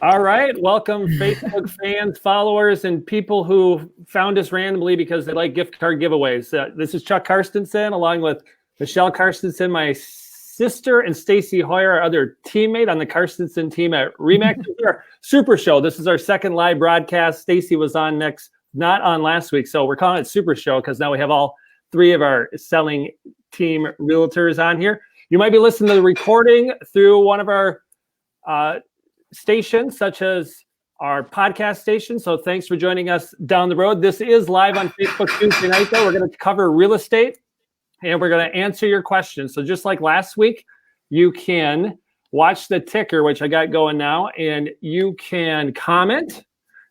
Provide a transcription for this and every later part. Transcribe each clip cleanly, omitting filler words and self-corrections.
All right. Welcome, Facebook fans, followers, and people who found us randomly because they like gift card giveaways. This is Chuck Carstensen, along with Michele Carstensen, my sister, and Stacy Heuer, our other teammate on the Carstensen team at Remax. This is our Super Show. This is our second live broadcast. Stacy was not on last week, so we're calling it Super Show because now we have all three of our selling team realtors on here. You might be listening to the recording through one of our stations, such as our podcast station. So thanks for joining us down the road. This is live on Facebook Tuesday night, though. We're going to cover real estate and we're going to answer your questions. So just like last week, you can watch the ticker, which I got going now, and you can comment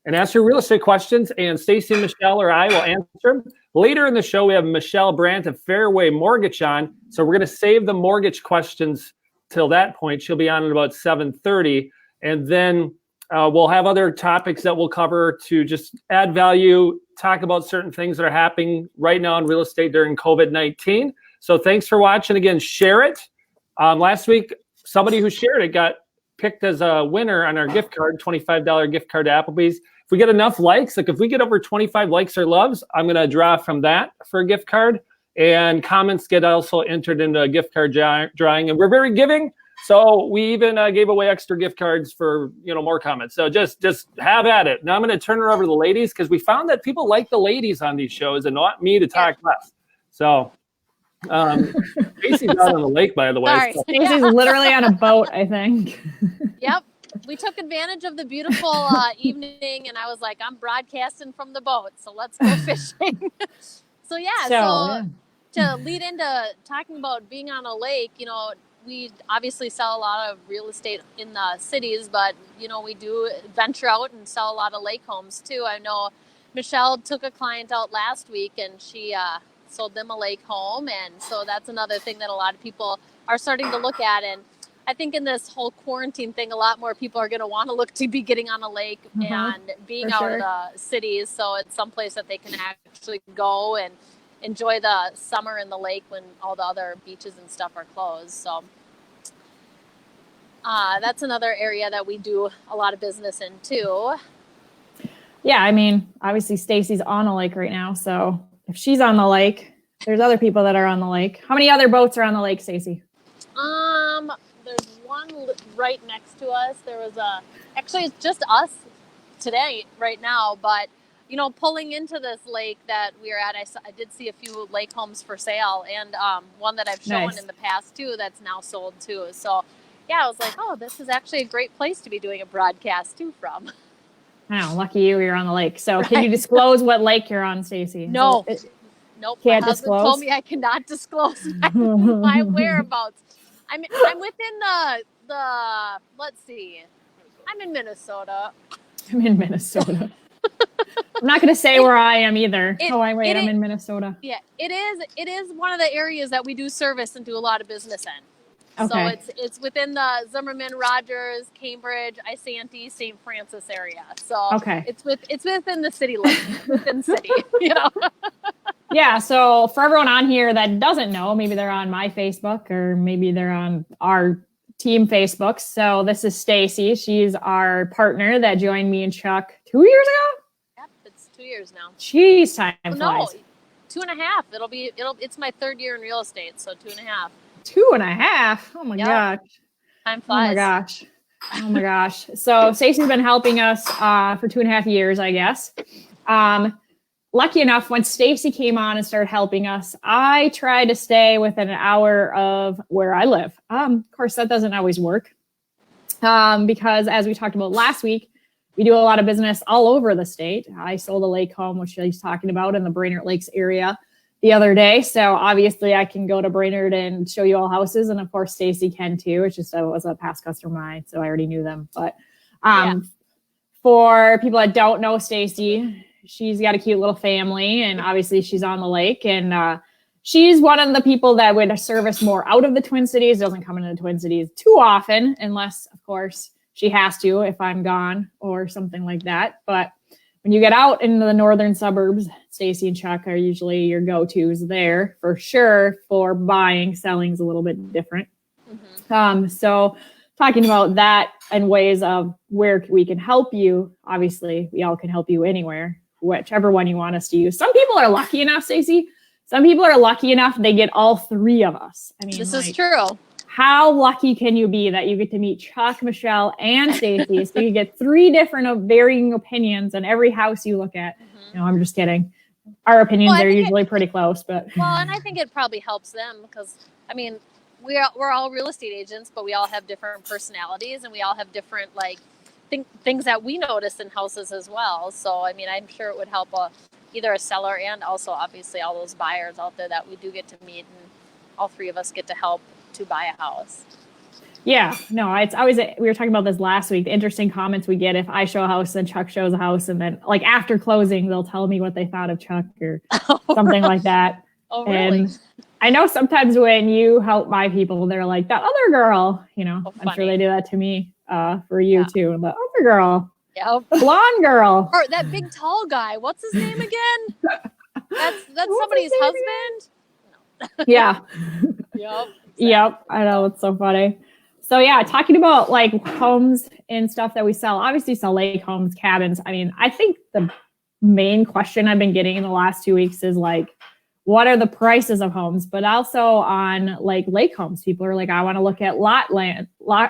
and ask your real estate questions, and Stacy and Michele or I will answer them. Later in the show, we have Michele Brandt of Fairway Mortgage on. So we're going to save the mortgage questions till that point. She'll be on at about 7:30. And then we'll have other topics that we'll cover to just add value, talk about certain things that are happening right now in real estate during COVID-19. So thanks for watching. Again, share it. Last week, somebody who shared it got picked as a winner on our gift card, $25 gift card to Applebee's. If we get enough likes, like if we get over 25 likes or loves, I'm going to draw from that for a gift card. And comments get also entered into a gift card drawing. And we're very giving. So we even gave away extra gift cards for, more comments. So just have at it. Now I'm going to turn it over to the ladies because we found that people like the ladies on these shows and not me to talk less. So Stacy's out on the lake, by the way. Sorry. So. Stacy's literally on a boat, I think. Yep. We took advantage of the beautiful evening, and I was like, I'm broadcasting from the boat, so let's go fishing. So to lead into talking about being on a lake, we obviously sell a lot of real estate in the cities, but, we do venture out and sell a lot of lake homes too. I know Michele took a client out last week and she sold them a lake home. And so that's another thing that a lot of people are starting to look at. And I think in this whole quarantine thing, a lot more people are going to want to look to be getting on a lake and being out of the cities. So it's someplace that they can actually go and enjoy the summer in the lake when all the other beaches and stuff are closed. So that's another area that we do a lot of business in too. Yeah, I mean, obviously Stacy's on a lake right now. So if she's on the lake, there's other people that are on the lake. How many other boats are on the lake, Stacy? There's one right next to us. There was actually it's just us today right now, but pulling into this lake that we're at, I did see a few lake homes for sale and one that I've shown in the past too that's now sold too. So yeah, I was like, oh, this is actually a great place to be doing a broadcast too from. I know, lucky you're on the lake. So can you disclose what lake you're on, Stacy? No. Nope. Can't my husband disclose? told me I cannot disclose my whereabouts. I'm within the let's see. I'm in Minnesota. I'm not going to say where I am either. I'm in Minnesota. Yeah, it is one of the areas that we do service and do a lot of business in. Okay. So it's within the Zimmerman, Rogers, Cambridge, Isanti, St. Francis area. So it's within the city limits, within city, Yeah, so for everyone on here that doesn't know, maybe they're on my Facebook or maybe they're on our team Facebook. So this is Stacy. She's our partner that joined me and Chuck 2 years ago? Yep, it's 2 years now. Jeez, time flies. No, 2.5. It's my third year in real estate, so 2.5. 2.5? Oh my gosh. Time flies. Oh my gosh. So Stacy's been helping us for 2.5 years, I guess. Lucky enough, when Stacy came on and started helping us, I tried to stay within an hour of where I live. Of course, that doesn't always work because as we talked about last week, we do a lot of business all over the state. I sold a lake home, which she's talking about in the Brainerd Lakes area the other day. So obviously I can go to Brainerd and show you all houses. And of course, Stacy can too. It's just, I was a past customer of mine, so I already knew them. But for people that don't know Stacy, she's got a cute little family and obviously she's on the lake and she's one of the people that would service more out of the Twin Cities, doesn't come into the Twin Cities too often, unless of course she has to if I'm gone or something like that. But when you get out into the northern suburbs, Stacy and Chuck are usually your go-tos there for sure. For buying, selling is a little bit different. So talking about that and ways of where we can help you. Obviously, we all can help you anywhere, whichever one you want us to use. Some people are lucky enough, Stacy. Some people are lucky enough they get all three of us. I mean, this is true. How lucky can you be that you get to meet Chuck, Michele, and Stacy? So you get three different varying opinions on every house you look at. No, I'm just kidding. Our opinions are usually pretty close, but and I think it probably helps them because I mean, we're all real estate agents, but we all have different personalities and we all have different things that we notice in houses as well. So I mean, I'm sure it would help either a seller and also obviously all those buyers out there that we do get to meet, and all three of us get to help to buy a house. Yeah, no, it's always, we were talking about this last week, the interesting comments we get if I show a house and Chuck shows a house, and then like after closing, they'll tell me what they thought of Chuck or something like that. Oh, really? And I know sometimes when you help buy people, they're like, that other girl, I'm sure they do that to me for you too. The other girl, the blonde girl. Or that big tall guy, what's his name again? That's somebody's husband? No. Yeah. Yep. Yep. I know, it's so funny. So yeah, talking about like homes and stuff that we sell, obviously sell lake homes, cabins. I mean, I think the main question I've been getting in the last 2 weeks is like, what are the prices of homes? But also on like lake homes, people are like, I want to look at lot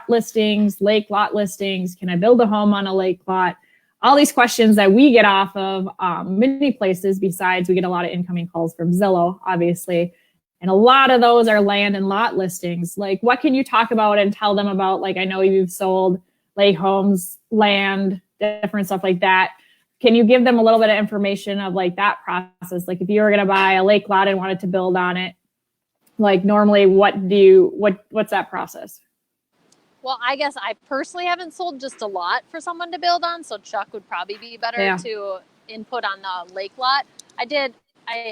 listings, lake lot listings. Can I build a home on a lake lot? All these questions that we get off of many places. Besides, we get a lot of incoming calls from Zillow, obviously. And a lot of those are land and lot listings. Like, what can you talk about and tell them about? Like, I know you've sold lake homes, land, different stuff like that. Can you give them a little bit of information of like that process? Like if you were going to buy a lake lot and wanted to build on it, like normally what's that process? Well, I guess I personally haven't sold just a lot for someone to build on. So Chuck would probably be better to input on the lake lot. I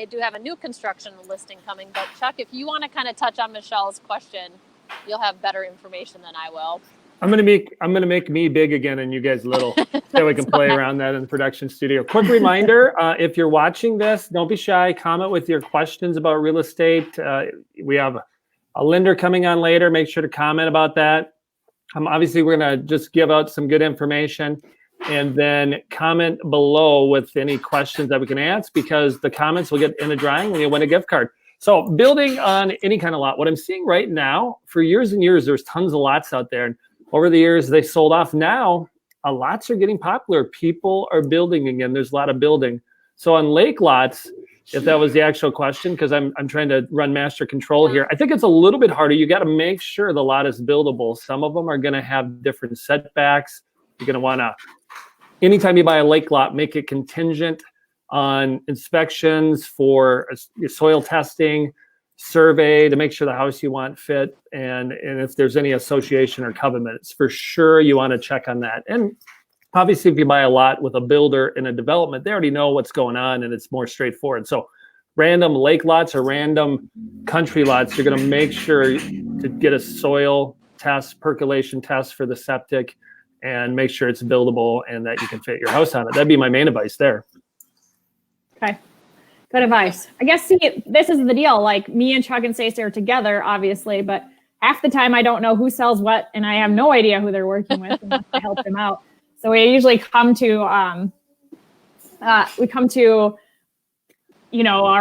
do have a new construction listing coming, but Chuck, if you want to kind of touch on Michelle's question, you'll have better information than I will. I'm gonna make me big again and you guys little, so we can play around that in the production studio. Quick reminder: if you're watching this, don't be shy. Comment with your questions about real estate. We have a lender coming on later. Make sure to comment about that. Obviously, we're gonna just give out some good information, and then comment below with any questions that we can answer, because the comments will get in the drawing and you'll win a gift card. So building on any kind of lot, what I'm seeing right now, for years and years, there's tons of lots out there. And over the years, they sold off. Now, lots are getting popular. People are building again. There's a lot of building. So on lake lots, if that was the actual question, because I'm trying to run master control here, I think it's a little bit harder. You got to make sure the lot is buildable. Some of them are going to have different setbacks. You're going to want to, anytime you buy a lake lot, make it contingent on inspections for soil testing, survey to make sure the house you want fit, and if there's any association or covenants, for sure you want to check on that. And obviously, if you buy a lot with a builder in a development, they already know what's going on and it's more straightforward. So random lake lots or random country lots, you're going to make sure to get a soil test, percolation test for the septic, and make sure it's buildable and that you can fit your house on it. That'd be my main advice there. Okay. Good advice. I guess, see, this is the deal. Like, me and Chuck and Stacy are together, obviously, but half the time I don't know who sells what, and I have no idea who they're working with unless I help them out. So we usually come to our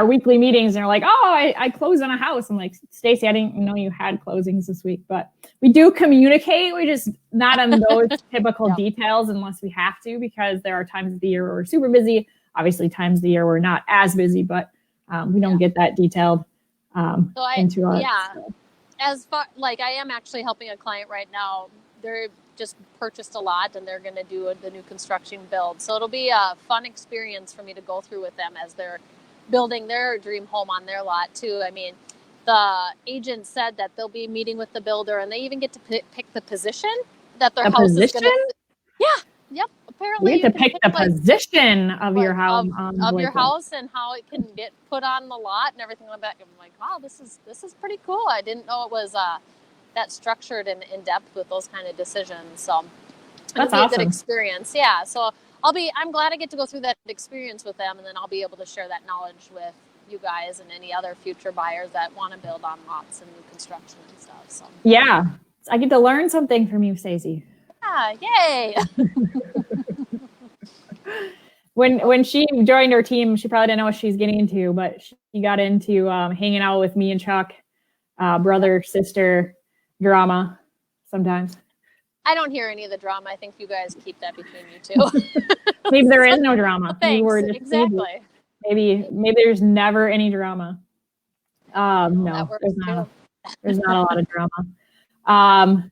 weekly meetings, and they're like, oh, I closed on a house. I'm like, Stacy, I didn't know you had closings this week, but we do communicate. We just not on those typical details unless we have to, because there are times of the year where we're super busy. Obviously, times of the year we're not as busy, but we don't get that detailed into us. Yeah. So. As far, like, I am actually helping a client right now. They're just purchased a lot and they're going to do the new construction build. So it'll be a fun experience for me to go through with them as they're building their dream home on their lot too. I mean, the agent said that they'll be meeting with the builder, and they even get to pick the position that their house is going to. Yeah. Yep. Apparently, you get to pick the position of your house, of your house, and how it can get put on the lot and everything like that. I'm like, wow, this is pretty cool. I didn't know it was that structured and in depth with those kind of decisions. So that's it'll be awesome. A good experience. Yeah. So I'm glad I get to go through that experience with them, and then I'll be able to share that knowledge with you guys and any other future buyers that want to build on lots and new construction and stuff. So yeah. I get to learn something from you, Stacy. Yeah, yay. When she joined our team, she probably didn't know what she's getting into, but she got into hanging out with me and Chuck, brother, sister drama sometimes. I don't hear any of the drama. I think you guys keep that between you two. Maybe there is no drama. Thanks. Exactly. Maybe there's never any drama. No, there's not a lot of drama.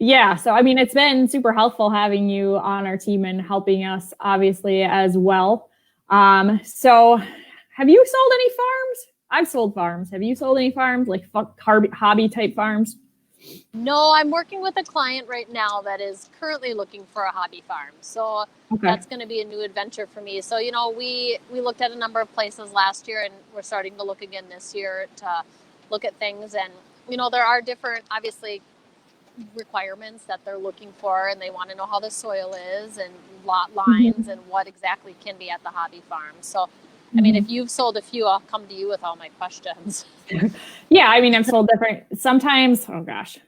Yeah, so I mean, it's been super helpful having you on our team and helping us, obviously, as well. So have you sold any farms? I've sold farms. Have you sold any farms, like hobby type farms? No, I'm working with a client right now that is currently looking for a hobby farm. So that's going to be a new adventure for me. So, you know, we looked at a number of places last year, and we're starting to look again this year to look at things. And, you know, there are different, obviously, requirements that they're looking for, and they want to know how the soil is and lot lines and what exactly can be at the hobby farm. So, I mean, if you've sold a few, I'll come to you with all my questions. Yeah, I mean, I've sold different, sometimes, oh gosh,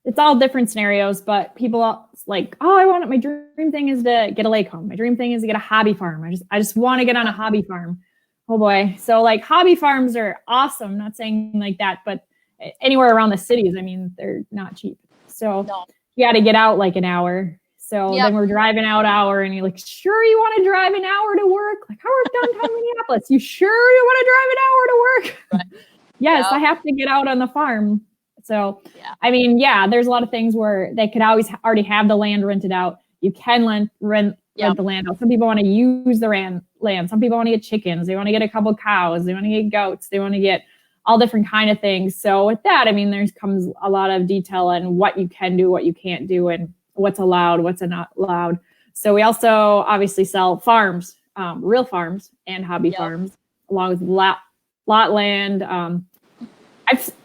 it's all different scenarios, but people like, oh, my dream thing is to get a lake home. My dream thing is to get a hobby farm. I just want to get on a hobby farm. Oh boy. So like hobby farms are awesome. Not saying like that, but anywhere around the cities, I mean, they're not cheap. So you got to get out like an hour. So then we're driving out an hour, and you're like, sure you want to drive an hour to work? Like, I work downtown Minneapolis. You sure you want to drive an hour to work? Right. Yes, I have to get out on the farm. So, I mean, there's a lot of things where they could always already have the land rented out. You can rent the land out. Some people want to use the land. Some people want to get chickens. They want to get a couple cows. They want to get goats. They want to get all different kind of things. So with that, I mean, comes a lot of detail on what you can do, what you can't do, and what's allowed, what's not allowed. So we also obviously sell farms, real farms and hobby farms, along with lot land.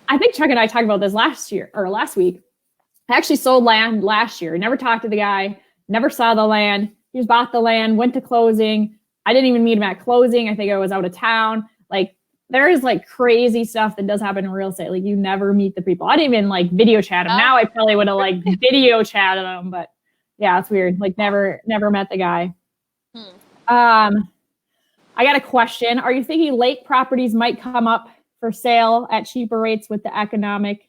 I think Chuck and I talked about this last week. I actually sold land last year. Never talked to the guy, never saw the land. He just bought the land, went to closing. I didn't even meet him at closing. I think I was out of town. Like, there is like crazy stuff that does happen in real estate. Like, you never meet the people. I didn't even like video chat him. Now I probably would have like video chatted him, but yeah, it's weird. Like, never met the guy. I got a question. Are you thinking lake properties might come up for sale at cheaper rates with the economic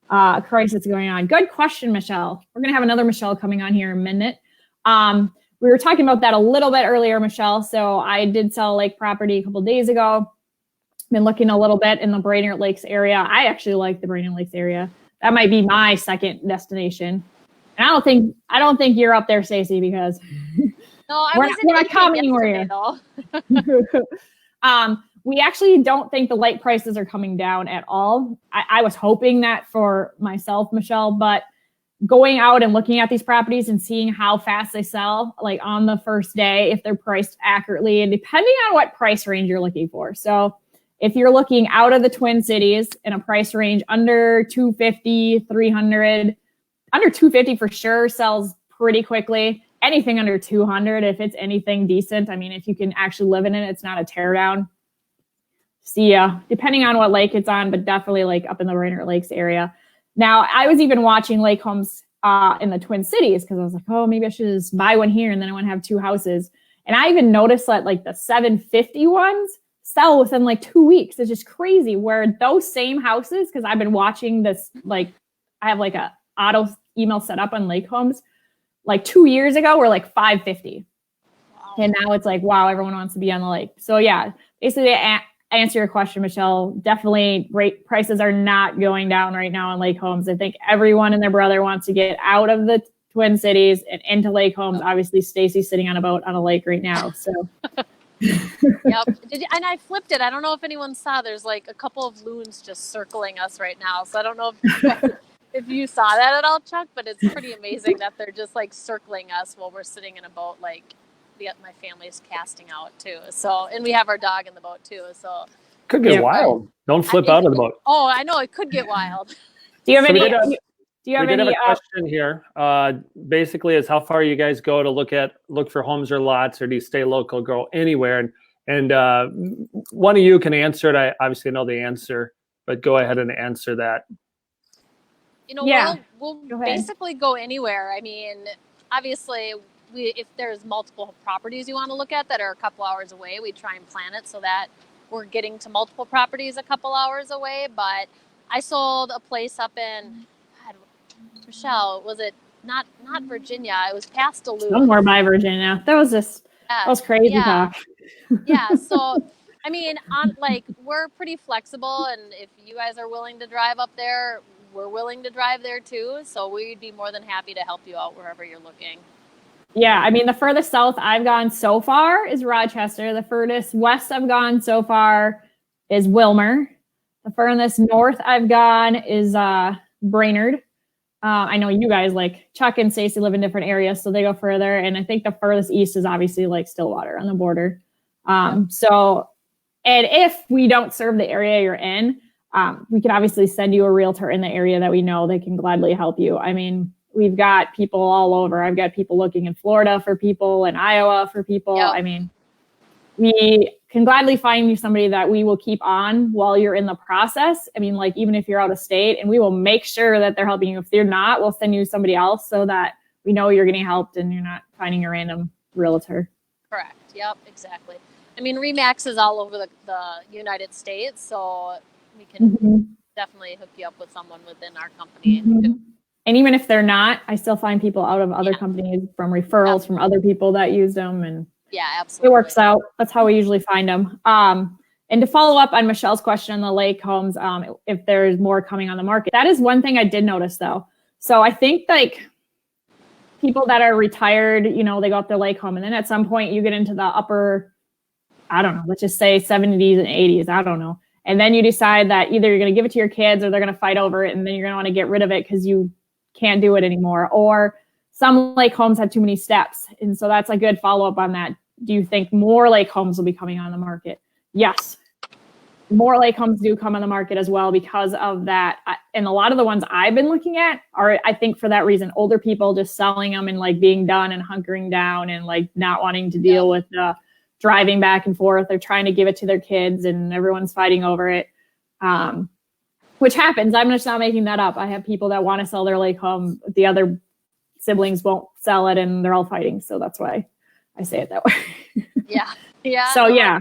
crisis going on? Good question, Michele. We're going to have another Michele coming on here in a minute. We were talking about that a little bit earlier, Michele. So I did sell a lake property a couple of days ago. Been looking a little bit in the Brainerd Lakes area. I actually like the Brainerd Lakes area. That might be my second destination. And I don't think you're up there, Stacy, because we're not commenting where you're. We actually don't think the lake prices are coming down at all. I was hoping that for myself, Michele, but going out and looking at these properties and seeing how fast they sell, like on the first day, if they're priced accurately, and depending on what price range you're looking for. So if you're looking out of the Twin Cities in a price range under 250, 300, under 250 for sure sells pretty quickly. Anything under 200, if it's anything decent, I mean, if you can actually live in it, it's not a teardown. See ya, depending on what lake it's on, but definitely like up in the Brainerd Lakes area. Now, I was even watching lake homes in the Twin Cities because I was like, oh, maybe I should just buy one here and then I want to have two houses. And I even noticed that like the 750 ones sell within like 2 weeks. It's just crazy where those same houses, because I've been watching this, like I have like a auto email set up on lake homes, like 2 years ago were like 550. Wow. And now it's like, wow, everyone wants to be on the lake. So yeah, basically answer your question, Michele, definitely rate prices are not going down right now on lake homes. I think everyone and their brother wants to get out of the Twin Cities and into lake homes. Obviously, Stacy's sitting on a boat on a lake right now. So Yep. And I flipped it. I don't know if anyone saw, there's like a couple of loons just circling us right now. So I don't know if you saw that at all, Chuck, but it's pretty amazing that they're just like circling us while we're sitting in a boat. Like my family's casting out too. So, and we have our dog in the boat too. So could get wild. Don't flip out of the boat. Oh, I know it could get wild. Do you have any? We did have a question here. Basically, is how far you guys go to look for homes or lots, or do you stay local, go anywhere? And one of you can answer it. I obviously know the answer, but go ahead and answer that. You know, Yeah. we'll Go ahead. basically go anywhere. I mean, obviously, if there's multiple properties you want to look at that are a couple hours away, we try and plan it so that we're getting to multiple properties a couple hours away. But I sold a place up in, God, Michele, was it not Virginia? It was past Duluth. Somewhere by Virginia. That was crazy talk. Yeah. So, I mean, we're pretty flexible, and if you guys are willing to drive up there, we're willing to drive there too. So we'd be more than happy to help you out wherever you're looking. Yeah, I mean, the furthest south I've gone so far is Rochester. The furthest west I've gone so far is Wilmer. The furthest north I've gone is Brainerd. I know you guys, like Chuck and Stacy, live in different areas, so they go further. And I think the furthest east is obviously like Stillwater on the border. So, and if we don't serve the area you're in, we can obviously send you a realtor in the area that we know they can gladly help you. I mean, we've got people all over. I've got people looking in Florida for people, in Iowa for people. Yep. I mean, we can gladly find you somebody that we will keep on while you're in the process. I mean, like, even if you're out of state, and we will make sure that they're helping you. If they're not, we'll send you somebody else so that we know you're getting helped and you're not finding a random realtor. Correct. Yep, exactly. I mean, RE/MAX is all over the United States, so we can definitely hook you up with someone within our company. And even if they're not, I still find people out of other companies from referrals from other people that use them. And yeah, absolutely. It works out. That's how we usually find them. And to follow up on Michelle's question on the lake homes, if there's more coming on the market, that is one thing I did notice though. So I think like people that are retired, you know, they go up their lake home, and then at some point you get into the upper, I don't know, let's just say 70s and 80s. I don't know. And then you decide that either you're going to give it to your kids or they're going to fight over it. And then you're going to want to get rid of it because you can't do it anymore. Or some lake homes have too many steps. And so that's a good follow-up on that. Do you think more lake homes will be coming on the market? Yes. More lake homes do come on the market as well because of that. And a lot of the ones I've been looking at are, I think for that reason, older people just selling them and like being done and hunkering down and like not wanting to deal with the driving back and forth. They're trying to give it to their kids and everyone's fighting over it. Which happens. I'm just not making that up. I have people that want to sell their lake home. The other siblings won't sell it and they're all fighting. So that's why I say it that way. Yeah. So yeah.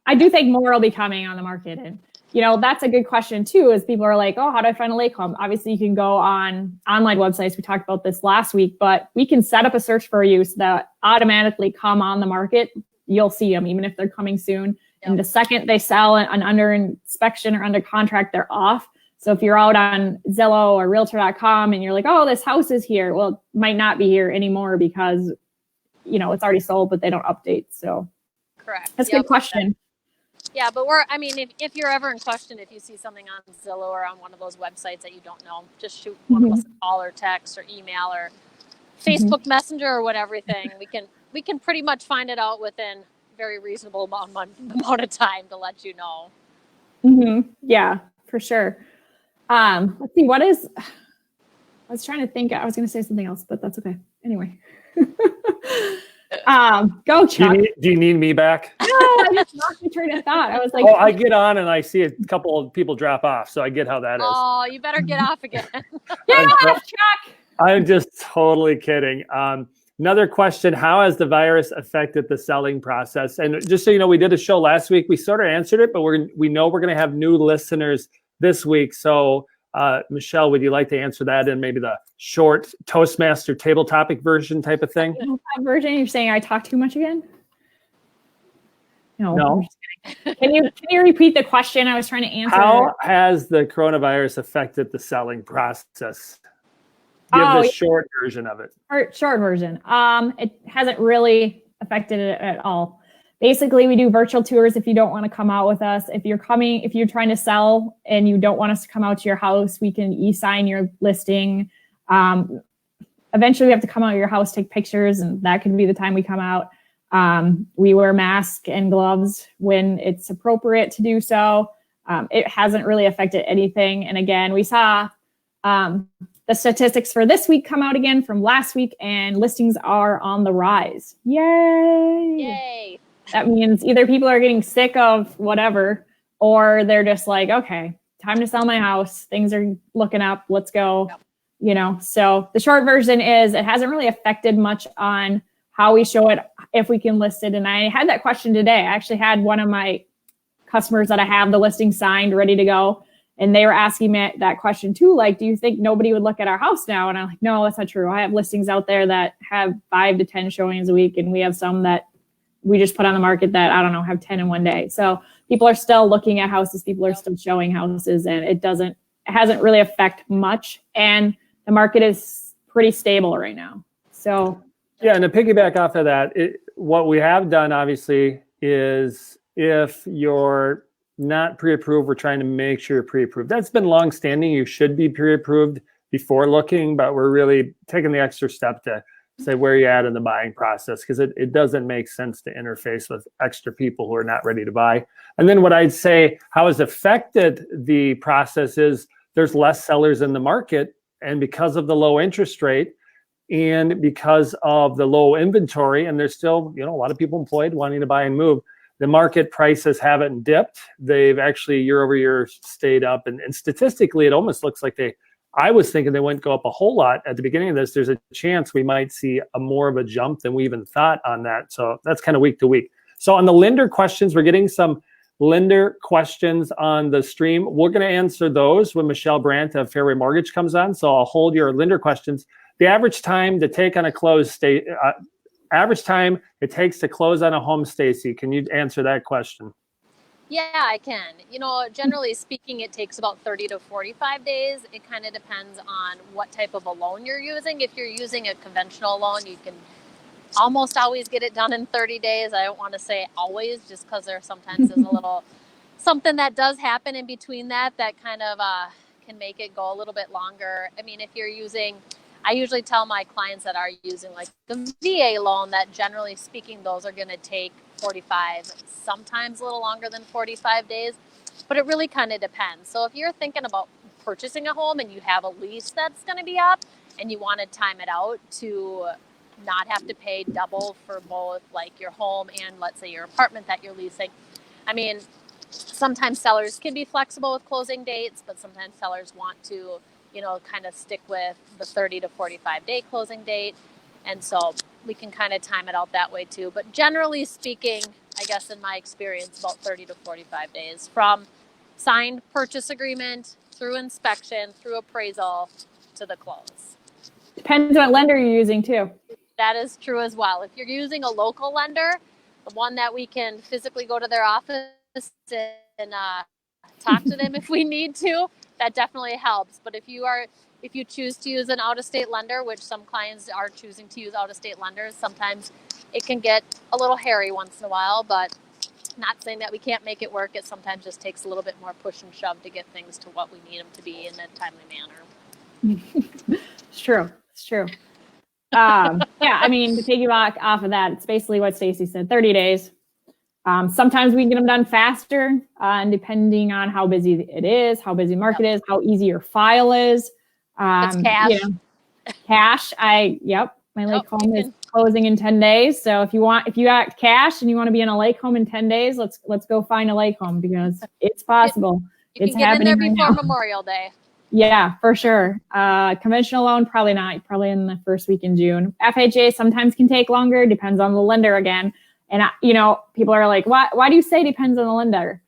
I do think more will be coming on the market. And, you know, that's a good question too, is people are like, oh, how do I find a lake home? Obviously you can go on online websites. We talked about this last week, but we can set up a search for you so that automatically come on the market. You'll see them, even if they're coming soon. And the second they sell and under inspection or under contract, they're off. So if you're out on Zillow or Realtor.com and you're like, oh, this house is here. Well, it might not be here anymore because, you know, it's already sold, but they don't update. So correct. That's a good question. Yeah, but if you're ever in question, if you see something on Zillow or on one of those websites that you don't know, just shoot one of us a call or text or email or Facebook Messenger or whatever thing. We can pretty much find it out within very reasonable amount of time to let you know. Yeah, for sure. Let's see, I was trying to think, I was going to say something else, but that's okay. Anyway. Go Chuck. Do you need me back? No, I just lost my train of thought. I was like, I get on and I see a couple of people drop off, so I get how that is. Oh, you better get off again. Get off, Chuck. I'm just totally kidding. Another question, how has the virus affected the selling process? And just so you know, we did a show last week. We sort of answered it, but we know we're going to have new listeners this week. So Michele, would you like to answer that in maybe the short Toastmaster table topic version type of thing? Version? You're saying I talk too much again? No. Can you repeat the question I was trying to answer? How has the coronavirus affected the selling process? Give the short version of it. Short version. It hasn't really affected it at all. Basically, we do virtual tours if you don't want to come out with us. If you're trying to sell and you don't want us to come out to your house, we can e-sign your listing. Eventually, we have to come out to your house, take pictures, and that could be the time we come out. We wear masks and gloves when it's appropriate to do so. It hasn't really affected anything. And again, we saw the statistics for this week come out again from last week, and listings are on the rise. Yay! That means either people are getting sick of whatever, or they're just like, okay, time to sell my house. Things are looking up. Let's go. So the short version is it hasn't really affected much on how we show it, if we can list it. And I had that question today. I actually had one of my customers that I have the listing signed, ready to go. And they were asking me that question too. Like, do you think nobody would look at our house now? And I'm like, no, that's not true. I have listings out there that have 5 to 10 showings a week. And we have some that we just put on the market that, I don't know, have 10 in one day. So people are still looking at houses. People are still showing houses, and it hasn't really affected much. And the market is pretty stable right now. So yeah, and to piggyback off of that, what we have done obviously is if you're not pre-approved, we're trying to make sure you're pre-approved. That's been long-standing. You should be pre-approved before looking, but we're really taking the extra step to say where you're at in the buying process, because it doesn't make sense to interface with extra people who are not ready to buy. And then what I'd say, how has affected the process is there's less sellers in the market, and because of the low interest rate and because of the low inventory, and there's still, a lot of people employed wanting to buy and move, the market prices haven't dipped. They've actually year over year stayed up. And statistically, it almost looks like I was thinking they wouldn't go up a whole lot at the beginning of this. There's a chance we might see more of a jump than we even thought on that. So that's kind of week to week. So on the lender questions, we're getting some lender questions on the stream. We're going to answer those when Michele Brandt of Fairway Mortgage comes on. So I'll hold your lender questions. The average time to take on a close average time it takes to close on a home, Stacy, can you answer that question? Yeah, I can. Generally speaking, it takes about 30 to 45 days. It kind of depends on what type of a loan you're using. If you're using a conventional loan, you can almost always get it done in 30 days. I don't want to say always, just because there sometimes is a little something that does happen in between that kind of can make it go a little bit longer. I mean, if you're using, I usually tell my clients that are using like the VA loan that generally speaking, those are going to take 45, sometimes a little longer than 45 days, but it really kind of depends. So if you're thinking about purchasing a home and you have a lease that's going to be up and you want to time it out to not have to pay double for both like your home and let's say your apartment that you're leasing. I mean, sometimes sellers can be flexible with closing dates, but sometimes sellers want to, kind of stick with the 30 to 45 day closing date. And so we can kind of time it out that way too. But generally speaking, I guess in my experience, about 30 to 45 days from signed purchase agreement through inspection, through appraisal to the close. Depends what lender you're using too. That is true as well. If you're using a local lender, the one that we can physically go to their office and talk to them if we need to, that definitely helps. But if you choose to use an out-of-state lender, which some clients are choosing to use out-of-state lenders, sometimes it can get a little hairy once in a while, but not saying that we can't make it work. It sometimes just takes a little bit more push and shove to get things to what we need them to be in a timely manner. It's true. Yeah, I mean, to piggyback off of that, it's basically what Stacy said, 30 days. Sometimes we can get them done faster, and depending on how busy it is, how busy the market is, how easy your file is. It's cash. Cash. My lake home is closing in 10 days. So if you got cash and you want to be in a lake home in 10 days, let's go find a lake home because it's possible. It's happening in there before Memorial Day. Yeah, for sure. Conventional loan, probably not. Probably in the first week in June. FHA sometimes can take longer. Depends on the lender again. And, people are like, why do you say depends on the lender?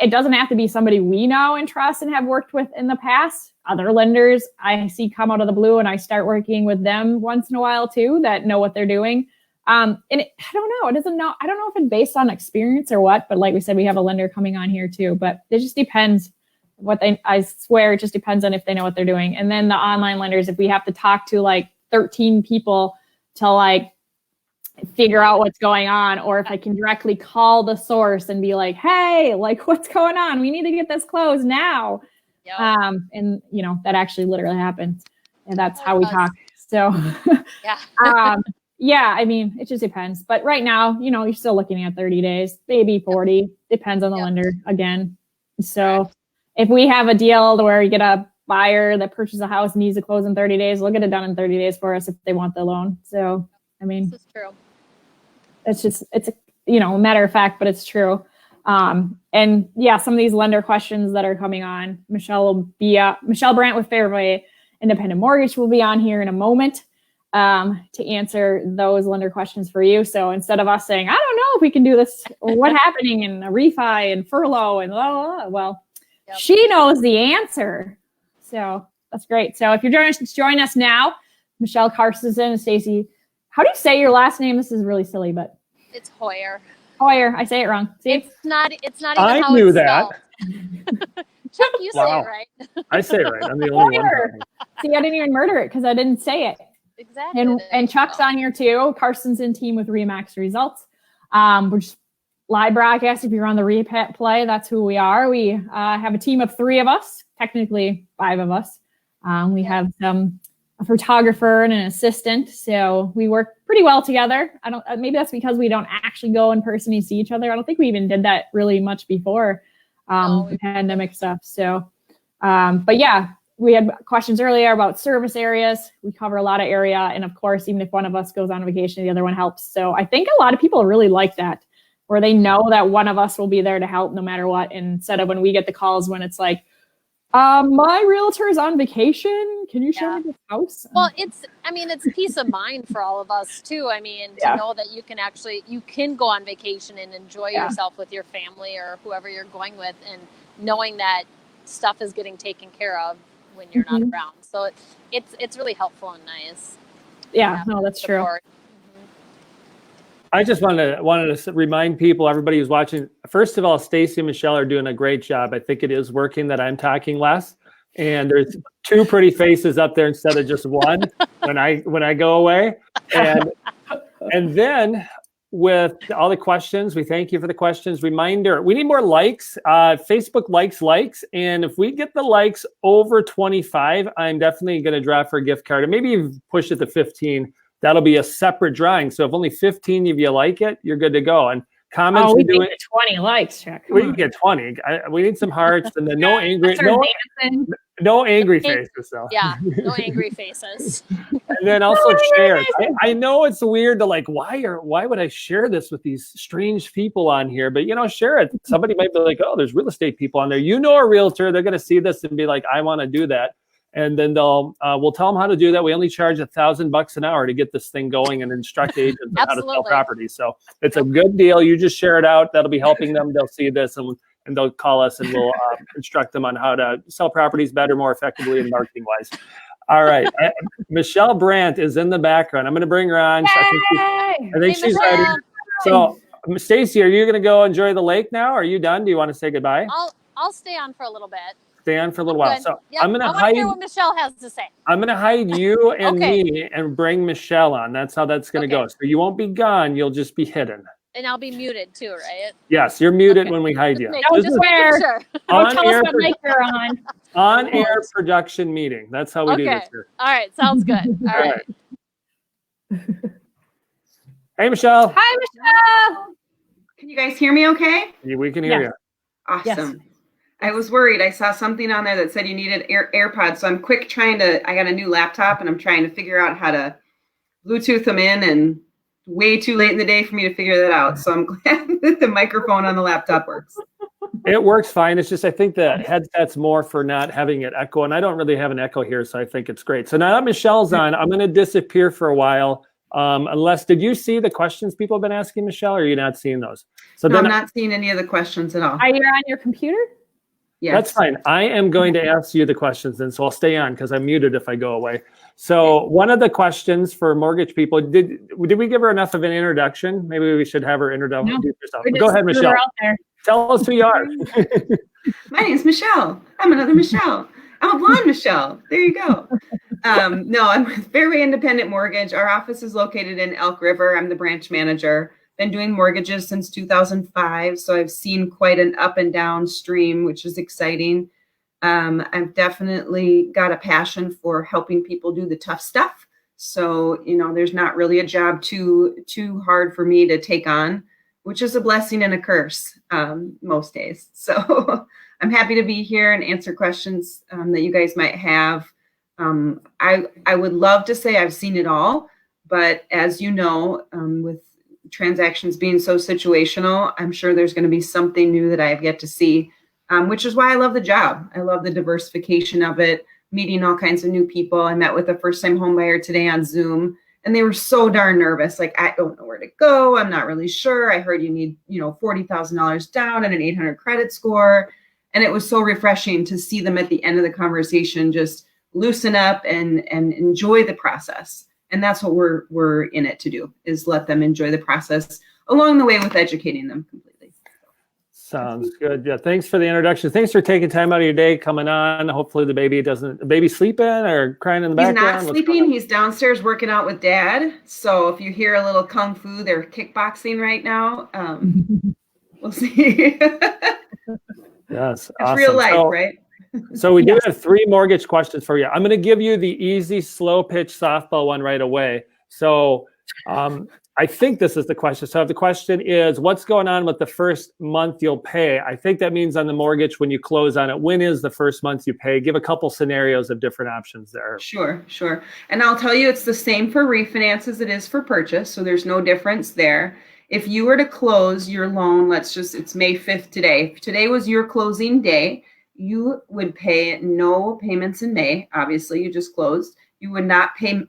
It doesn't have to be somebody we know and trust and have worked with in the past. Other lenders I see come out of the blue and I start working with them once in a while too that know what they're doing. I don't know. I don't know if it's based on experience or what, but like we said, we have a lender coming on here too, but it just depends I swear it just depends on if they know what they're doing. And then the online lenders, if we have to talk to like 13 people to like figure out what's going on, or if I can directly call the source and be like, hey, like what's going on? We need to get this closed now. Yep. And that actually literally happens. And that's how we talk. So yeah. Yeah, I mean, it just depends. But right now, you're still looking at 30 days, maybe 40, depends on the lender again. So if we have a deal where you get a buyer that purchases a house and needs to close in 30 days, we'll get it done in 30 days for us if they want the loan. So, I mean, this is true. it's a matter of fact, but it's true. And yeah, some of these lender questions that are coming on, Michele Brandt with Fairway Independent Mortgage will be on here in a moment to answer those lender questions for you. So instead of us saying, I don't know if we can do this, or what happening in a refi and furlough and blah, blah, blah, well, she knows the answer. So that's great. So if you're joining us now, Michele, Carstensen, and Stacy, how do you say your last name? This is really silly, but it's Heuer. Heuer, I say it wrong. See? It's not even I how knew it's that. Chuck, you say it right. I say it right. I'm the only one. See, I didn't even murder it because I didn't say it. Exactly. And Chuck's on here too. Carstensen team with Remax Results. We're just live broadcast. If you're on the replay, that's who we are. We have a team of 3 of us, technically 5 of us. We have a photographer and an assistant, so we work pretty well together. Maybe that's because we don't actually go in person and see each other. I don't think we even did that really much before the pandemic stuff. So, but yeah, we had questions earlier about service areas. We cover a lot of area, and of course, even if one of us goes on vacation, the other one helps. So I think a lot of people really like that, where they know that one of us will be there to help no matter what, instead of when we get the calls when it's like, my realtor's on vacation. Can you show me the house? Well, it's peace of mind for all of us too. I mean, to know that you can go on vacation and enjoy yourself with your family or whoever you're going with, and knowing that stuff is getting taken care of when you're not around. So it's really helpful and nice. Yeah, no, that's true. I just wanted to remind people, everybody who's watching, first of all, Stacy and Michele are doing a great job. I think it is working that I'm talking less. And there's 2 pretty faces up there instead of just one when I go away. And then with all the questions, we thank you for the questions. Reminder, we need more likes. Facebook likes. And if we get the likes over 25, I'm definitely going to draw for a gift card. And maybe even push it to 15. That'll be a separate drawing. So if only 15 of you like it, you're good to go. And comments. We can get 20 likes, Chuck. We can get 20. We need some hearts and then no angry faces. So. Yeah, no angry faces. And then also share. I know it's weird to why would I share this with these strange people on here? But share it. Somebody might be like, oh, there's real estate people on there. A realtor, they're gonna see this and be like, I want to do that. And then we'll tell them how to do that. We only charge $1,000 an hour to get this thing going and instruct agents on how to sell properties. So it's a good deal. You just share it out. That'll be helping them. They'll see this and they'll call us and we'll instruct them on how to sell properties better, more effectively, and marketing wise. All right. Michele Brandt is in the background. I'm going to bring her on. I think she's ready. So Stacy, are you going to go enjoy the lake now? Are you done? Do you want to say goodbye? I'll stay on for a little bit. Stay on for a little while. So I'm going to hear what Michele has to say. I'm going to hide you and me and bring Michele on. That's how that's going to go. So you won't be gone. You'll just be hidden. And I'll be muted too, right? Yes, you're muted when we hide you. Just making sure. On-air production meeting. That's how we do this here. All right. Sounds good. All right. Hey, Michele. Hi, Michele. Can you guys hear me okay? We can hear you. Awesome. Yes. I was worried. I saw something on there that said you needed AirPods. So I'm I got a new laptop and I'm trying to figure out how to Bluetooth them in, and way too late in the day for me to figure that out. So I'm glad that the microphone on the laptop works. It works fine. It's just, I think the headset's more for not having it echo, and I don't really have an echo here. So I think it's great. So now that Michele's on, I'm going to disappear for a while. Did you see the questions people have been asking, Michele, or are you not seeing those? So no, I'm not seeing any of the questions at all. Are you on your computer? Yes. That's fine. I am going to ask you the questions then, so I'll stay on because I'm muted if I go away. So one of the questions for mortgage people, did we give her enough of an introduction? Maybe we should have her introduce herself. Go ahead, Michele. Tell us who you are. My name's Michele. I'm another Michele. I'm a blonde Michele. There you go. No, I'm with Fairway Independent Mortgage. Our office is located in Elk River. I'm the branch manager. Been doing mortgages since 2005, so I've seen quite an up and down stream, which is exciting. I've definitely got a passion for helping people do the tough stuff. So, there's not really a job too hard for me to take on, which is a blessing and a curse most days. So I'm happy to be here and answer questions that you guys might have. I would love to say I've seen it all, but as you know, with transactions being so situational, I'm sure there's going to be something new that I have yet to see, which is why I love the job. I love the diversification of it, meeting all kinds of new people. I met with a first-time home buyer today on Zoom, and they were so darn nervous. Like, I don't know where to go. I'm not really sure. I heard you need, $40,000 down and an 800 credit score. And it was so refreshing to see them at the end of the conversation just loosen up and enjoy the process. And that's what we're in it to do, is let them enjoy the process along the way with educating them completely. Sounds good. Yeah. Thanks for the introduction. Thanks for taking time out of your day coming on. Hopefully the baby sleeping or crying in the background. He's not sleeping. He's downstairs working out with dad. So if you hear a little kung fu, they're kickboxing right now. We'll see. Yes. It's awesome. real life, right? So we do have 3 mortgage questions for you. I'm going to give you the easy, slow pitch softball one right away. So I think this is the question. So if the question is, what's going on with the first month you'll pay? I think that means on the mortgage when you close on it. When is the first month you pay? Give a couple scenarios of different options there. Sure. And I'll tell you, it's the same for refinance as it is for purchase. So there's no difference there. If you were to close your loan, it's May 5th today. If today was your closing day, you would pay no payments in May. Obviously, you just closed. You would not pay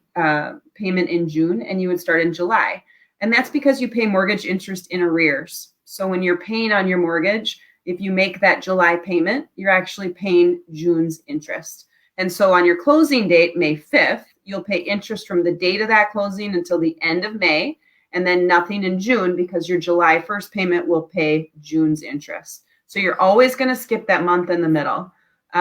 payment in June, and you would start in July. And that's because you pay mortgage interest in arrears. So when you're paying on your mortgage, if you make that July payment, you're actually paying June's interest. And so on your closing date, May 5th, you'll pay interest from the date of that closing until the end of May, and then nothing in June, because your July 1st payment will pay June's interest. So you're always going to skip that month in the middle.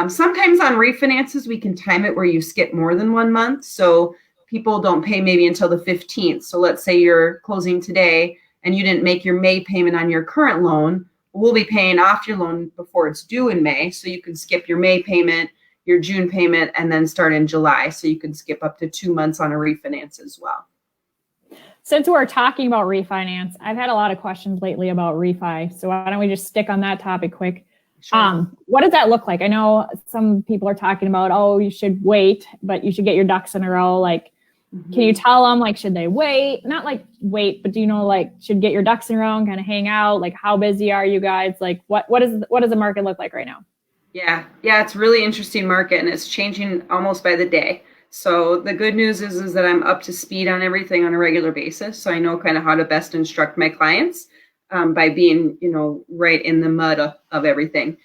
Sometimes on refinances, we can time it where you skip more than 1 month. So people don't pay maybe until the 15th. So let's say you're closing today and you didn't make your May payment on your current loan. We'll be paying off your loan before it's due in May. So you can skip your May payment, your June payment, and then start in July. So you can skip up to 2 months on a refinance as well. Since we're talking about refinance, I've had a lot of questions lately about refi. So why don't we just stick on that topic quick? Sure. What does that look like? I know some people are talking about, oh, you should wait, but you should get your ducks in a row. Like, can you tell them, like, should they wait? Not like wait, but do you know, like, should get your ducks in a row and kind of hang out? Like, how busy are you guys? Like, what does the market look like right now? Yeah, it's a really interesting market, and it's changing almost by the day. So the good news is that I'm up to speed on everything on a regular basis. So I know kind of how to best instruct my clients by being, right in the mud of everything.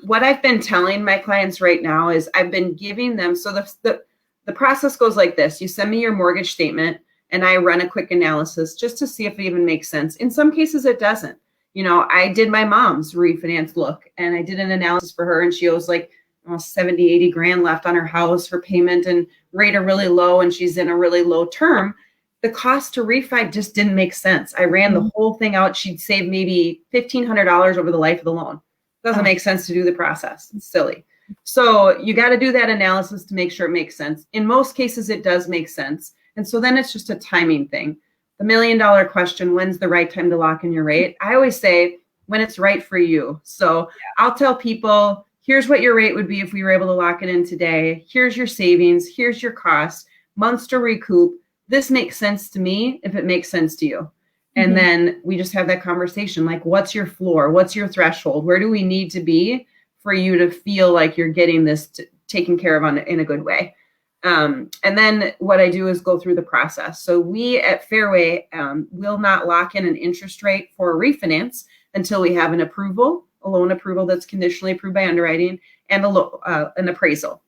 What I've been telling my clients right now is I've been giving them, so the process goes like this. You send me your mortgage statement and I run a quick analysis just to see if it even makes sense. In some cases, it doesn't. I did my mom's refinance look, and I did an analysis for her, and she owes like almost 70, 80 grand left on her house. Her payment and rate are really low, and she's in a really low term. The cost to refi just didn't make sense. I ran the whole thing out. She'd save maybe $1,500 over the life of the loan. Doesn't make sense to do the process. It's silly. So you got to do that analysis to make sure it makes sense. In most cases, it does make sense. And so then it's just a timing thing. The $1 million question, when's the right time to lock in your rate? I always say when it's right for you. So I'll tell people, here's what your rate would be if we were able to lock it in today. Here's your savings. Here's your cost. Months to recoup. This makes sense to me if it makes sense to you. And then we just have that conversation. Like, what's your floor? What's your threshold? Where do we need to be for you to feel like you're getting this taken care of in a good way? And then what I do is go through the process. So we at Fairway will not lock in an interest rate for a refinance until we have an approval, a loan approval that's conditionally approved by underwriting, and an appraisal.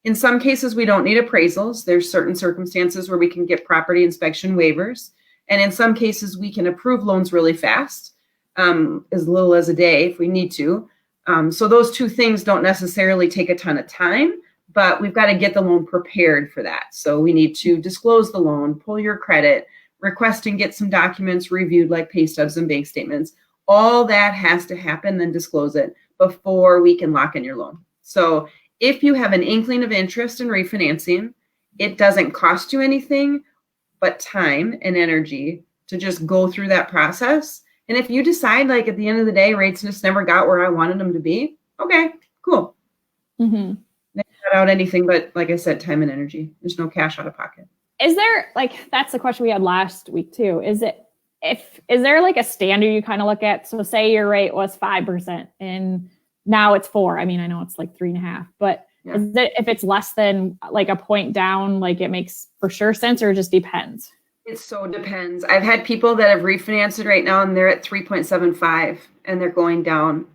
In some cases, we don't need appraisals. There's certain circumstances where we can get property inspection waivers. And in some cases, we can approve loans really fast, as little as a day if we need to. So those two things don't necessarily take a ton of time, but we've got to get the loan prepared for that. So we need to disclose the loan, pull your credit, request and get some documents reviewed like pay stubs and bank statements. All that has to happen, then disclose it before we can lock in your loan. So if you have an inkling of interest in refinancing, it doesn't cost you anything but time and energy to just go through that process. And if you decide, like, at the end of the day, rates just never got where I wanted them to be, okay, cool. Not out anything but, like I said, time and energy. There's no cash out of pocket. Is there, like, that's the question we had last week too. Is is there like a standard you kind of look at? So say your rate was 5% and now it's 4. I mean, I know it's like 3.5, but is it, if it's less than like a point down, like it makes for sure sense, or it just depends? It so depends. I've had people that have refinanced right now and they're at 3.75 and they're going down.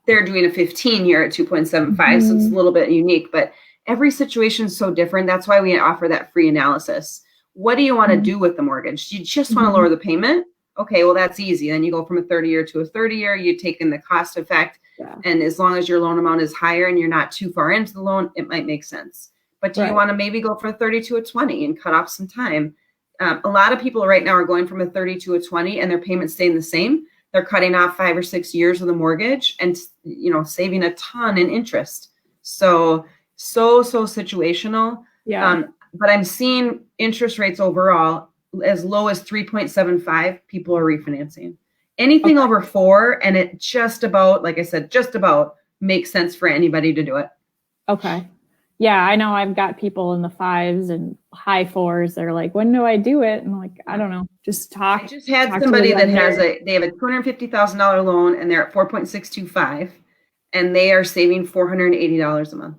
They're doing a 15-year at 2.75, so it's a little bit unique, but every situation is so different. That's why we offer that free analysis. What do you want to do with the mortgage? You just want to lower the payment? Okay, well, that's easy. Then you go from a 30-year to a 30-year. You take in the cost effect. Yeah. And as long as your loan amount is higher and you're not too far into the loan, it might make sense. But do you want to maybe go from a 30 to a 20 and cut off some time? A lot of people right now are going from a 30 to a 20 and their payments staying the same. They're cutting off 5 or 6 years of the mortgage and, saving a ton in interest. So situational. Yeah. But I'm seeing interest rates overall as low as 3.75. People are refinancing. Anything over 4, and it just about, like I said, just about makes sense for anybody to do it. Okay. Yeah, I know I've got people in the 5s and high 4s. They're like, when do I do it? And I'm like, I don't know. Just talk. I just had somebody that they have a $250,000 loan and they're at 4.625 and they are saving $480 a month.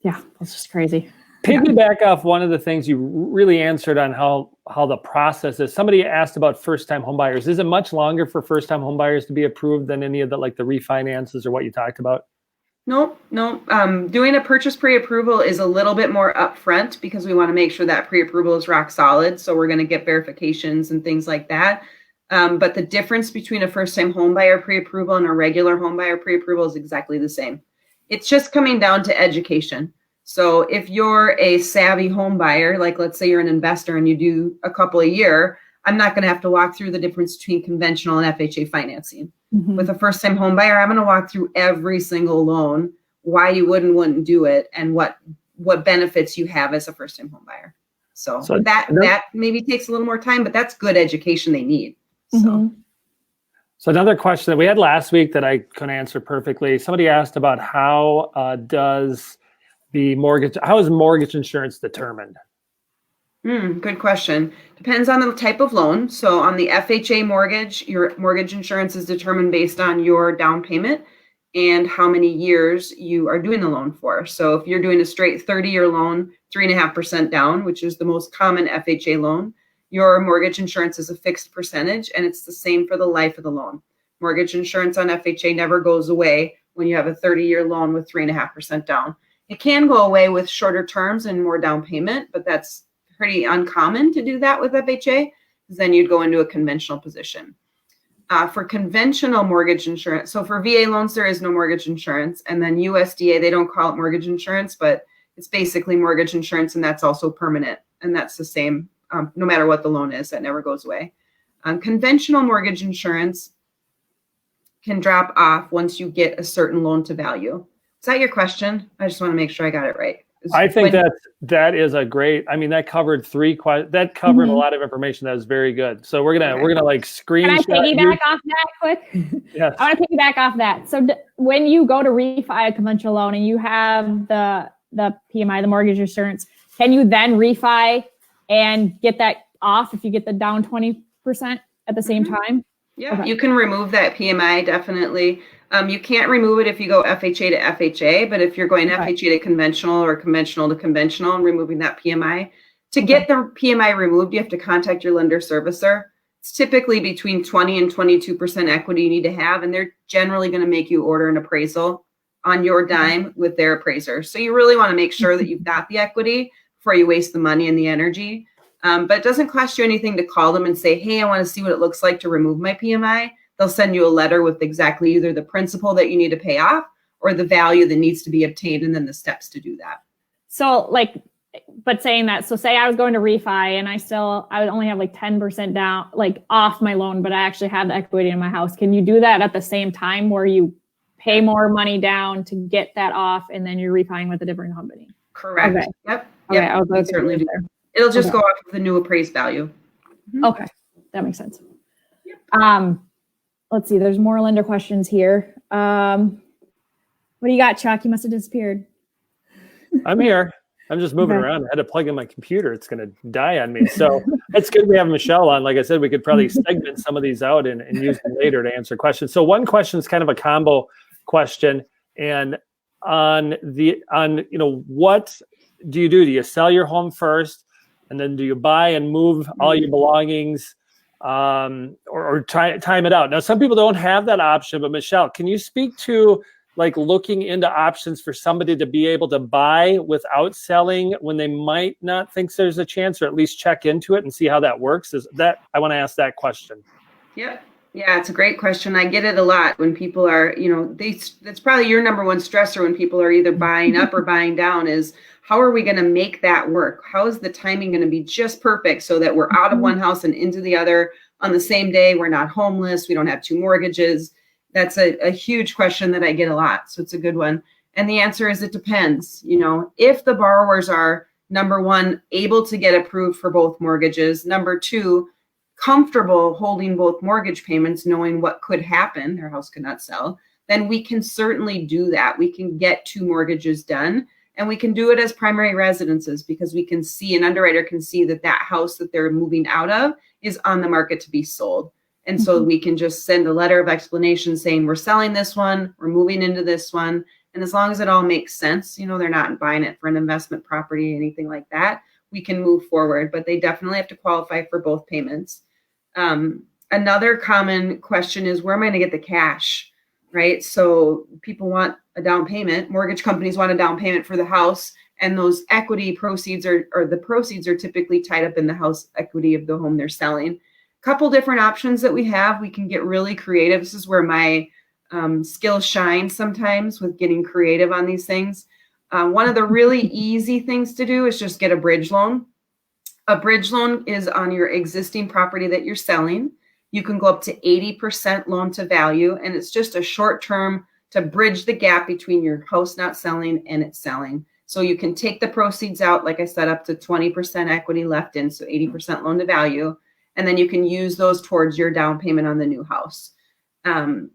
Yeah, that's just crazy. Piggyback off one of the things you really answered on how the process is. Somebody asked about first-time homebuyers. Is it much longer for first-time homebuyers to be approved than any of the like the refinances or what you talked about? No. Doing a purchase pre-approval is a little bit more upfront because we want to make sure that pre-approval is rock solid. So we're going to get verifications and things like that. But the difference between a first-time homebuyer pre-approval and a regular homebuyer pre-approval is exactly the same. It's just coming down to education. So if you're a savvy home buyer, like let's say you're an investor and you do a couple a year, I'm not going to have to walk through the difference between conventional and FHA financing. With a first-time home buyer, I'm going to walk through every single loan, why you wouldn't do it, and what benefits you have as a first-time home buyer. So that maybe takes a little more time, but that's good education they need. So another question that we had last week that I couldn't answer perfectly. Somebody asked about how how is mortgage insurance determined? Good question. Depends on the type of loan. So on the FHA mortgage, your mortgage insurance is determined based on your down payment and how many years you are doing the loan for. So if you're doing a straight 30-year loan, 3.5% down, which is the most common FHA loan, your mortgage insurance is a fixed percentage, and it's the same for the life of the loan. Mortgage insurance on FHA never goes away when you have a 30-year loan with 3.5% down. It can go away with shorter terms and more down payment, but that's pretty uncommon to do that with FHA, because then you'd go into a conventional position. For conventional mortgage insurance, so for VA loans, there is no mortgage insurance. And then USDA, they don't call it mortgage insurance, but it's basically mortgage insurance, and that's also permanent. And that's the same, no matter what the loan is, that never goes away. Conventional mortgage insurance can drop off once you get a certain loan to value. Is that your question? I just want to make sure I got it right. I think that is a great. I mean, that covered that covered a lot of information. That was very good. So we're gonna like screenshot. Can I piggyback off that quick? Yes. I want to piggyback off that. So when you go to refi a conventional loan and you have the PMI, the mortgage insurance, can you then refi and get that off if you get the down 20% at the same time? Yeah, okay. You can remove that PMI, definitely. You can't remove it if you go FHA to FHA, but if you're going FHA to conventional or conventional to conventional and removing that PMI, to get the PMI removed, you have to contact your lender servicer. It's typically between 20 and 22% equity you need to have, and they're generally going to make you order an appraisal on your dime with their appraiser. So you really want to make sure that you've got the equity before you waste the money and the energy. But it doesn't cost you anything to call them and say, hey, I want to see what it looks like to remove my PMI. They'll send you a letter with exactly either the principal that you need to pay off or the value that needs to be obtained, and then the steps to do that. So but saying that, so say I was going to refi and I would only have like 10% down, like off my loan, but I actually have the equity in my house. Can you do that at the same time where you pay more money down to get that off and then you're refining with a different company? Correct. Okay. Yep. Okay. I was certainly do. It'll just go off of the new appraised value. Okay. That makes sense. Yep. Let's see. There's more lender questions here. What do you got, Chuck? You must have disappeared. I'm here. I'm just moving around. I had to plug in my computer. It's going to die on me. So it's good we have Michele on. Like I said, we could probably segment some of these out and use them later to answer questions. So one question is kind of a combo question. And on what do you do? Do you sell your home first? And then do you buy and move all your belongings or time it out? Now, some people don't have that option, but Michele, can you speak to like looking into options for somebody to be able to buy without selling when they might not think there's a chance, or at least check into it and see how that works? I want to ask that question. Yeah. Yeah, it's a great question. I get it a lot when people are, that's probably your number one stressor when people are either buying up or buying down is how are we going to make that work? How is the timing going to be just perfect so that we're out of one house and into the other on the same day? We're not homeless. We don't have two mortgages. That's a huge question that I get a lot. So it's a good one. And the answer is it depends. If the borrowers are, number one, able to get approved for both mortgages, number two, comfortable holding both mortgage payments, knowing what could happen, their house could not sell, then we can certainly do that. We can get 2 mortgages done, and we can do it as primary residences because we can see, an underwriter can see that house that they're moving out of is on the market to be sold. And so we can just send a letter of explanation saying we're selling this one, we're moving into this one. And as long as it all makes sense, they're not buying it for an investment property, anything like that, we can move forward. But they definitely have to qualify for both payments. Another common question is, where am I going to get the cash, right? So people want a down payment. Mortgage companies want a down payment for the house. And those equity proceeds or the proceeds are typically tied up in the house equity of the home they're selling. Couple different options that we have. We can get really creative. This is where my skills shine sometimes with getting creative on these things. One of the really easy things to do is just get a bridge loan. A bridge loan is on your existing property that you're selling. You can go up to 80% loan to value, and it's just a short term to bridge the gap between your house not selling and it selling. So you can take the proceeds out, like I said, up to 20% equity left in, so 80% loan to value. And then you can use those towards your down payment on the new house. Then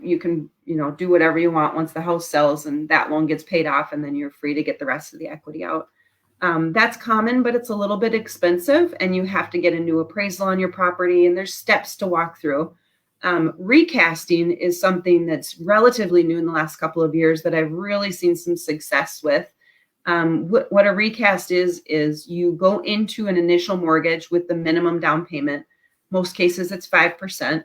you can, do whatever you want once the house sells and that loan gets paid off, and then you're free to get the rest of the equity out. That's common, but it's a little bit expensive, and you have to get a new appraisal on your property, and there's steps to walk through. Recasting is something that's relatively new in the last couple of years that I've really seen some success with. What a recast is you go into an initial mortgage with the minimum down payment. Most cases it's 5%.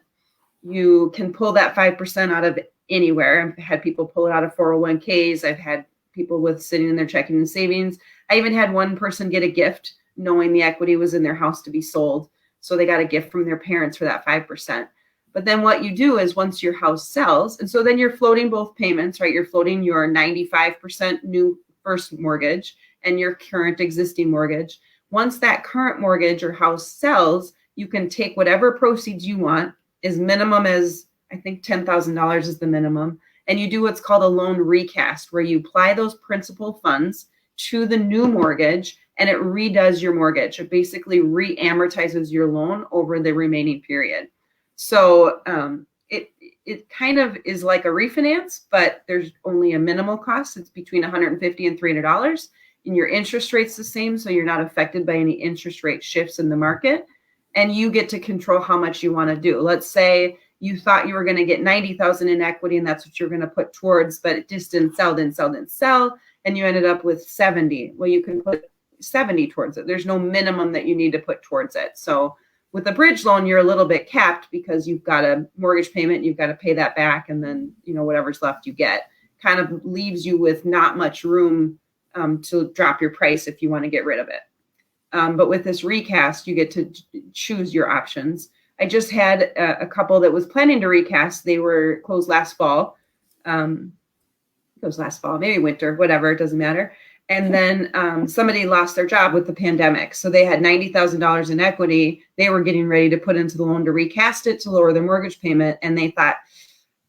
You can pull that 5% out of anywhere. I've had people pull it out of 401ks. I've had people with sitting in their checking and savings. I even had one person get a gift knowing the equity was in their house to be sold. So they got a gift from their parents for that 5%. But then what you do is once your house sells, and so then you're floating both payments, right? You're floating your 95% new first mortgage and your current existing mortgage. Once that current mortgage or house sells, you can take whatever proceeds you want, as minimum as, I think $10,000 is the minimum. And you do what's called a loan recast, where you apply those principal funds to the new mortgage and it redoes your mortgage. It basically re-amortizes your loan over the remaining period. So it kind of is like a refinance, but there's only a minimal cost. It's between $150 and $300, and your interest rate's the same, so you're not affected by any interest rate shifts in the market, and you get to control how much you want to do. Let's say you thought you were going to get $90,000 in equity, and that's what you're going to put towards, but it just didn't sell, and you ended up with 70. Well, you can put 70 towards it. There's no minimum that you need to put towards it. So with a bridge loan, you're a little bit capped because you've got a mortgage payment, you've got to pay that back, and then whatever's left you get. Kind of leaves you with not much room to drop your price if you want to get rid of it. But with this recast, you get to choose your options. I just had a couple that was planning to recast. They were closed last fall. Maybe winter, whatever, it doesn't matter. And then somebody lost their job with the pandemic. So they had $90,000 in equity. They were getting ready to put into the loan to recast it to lower their mortgage payment. And they thought,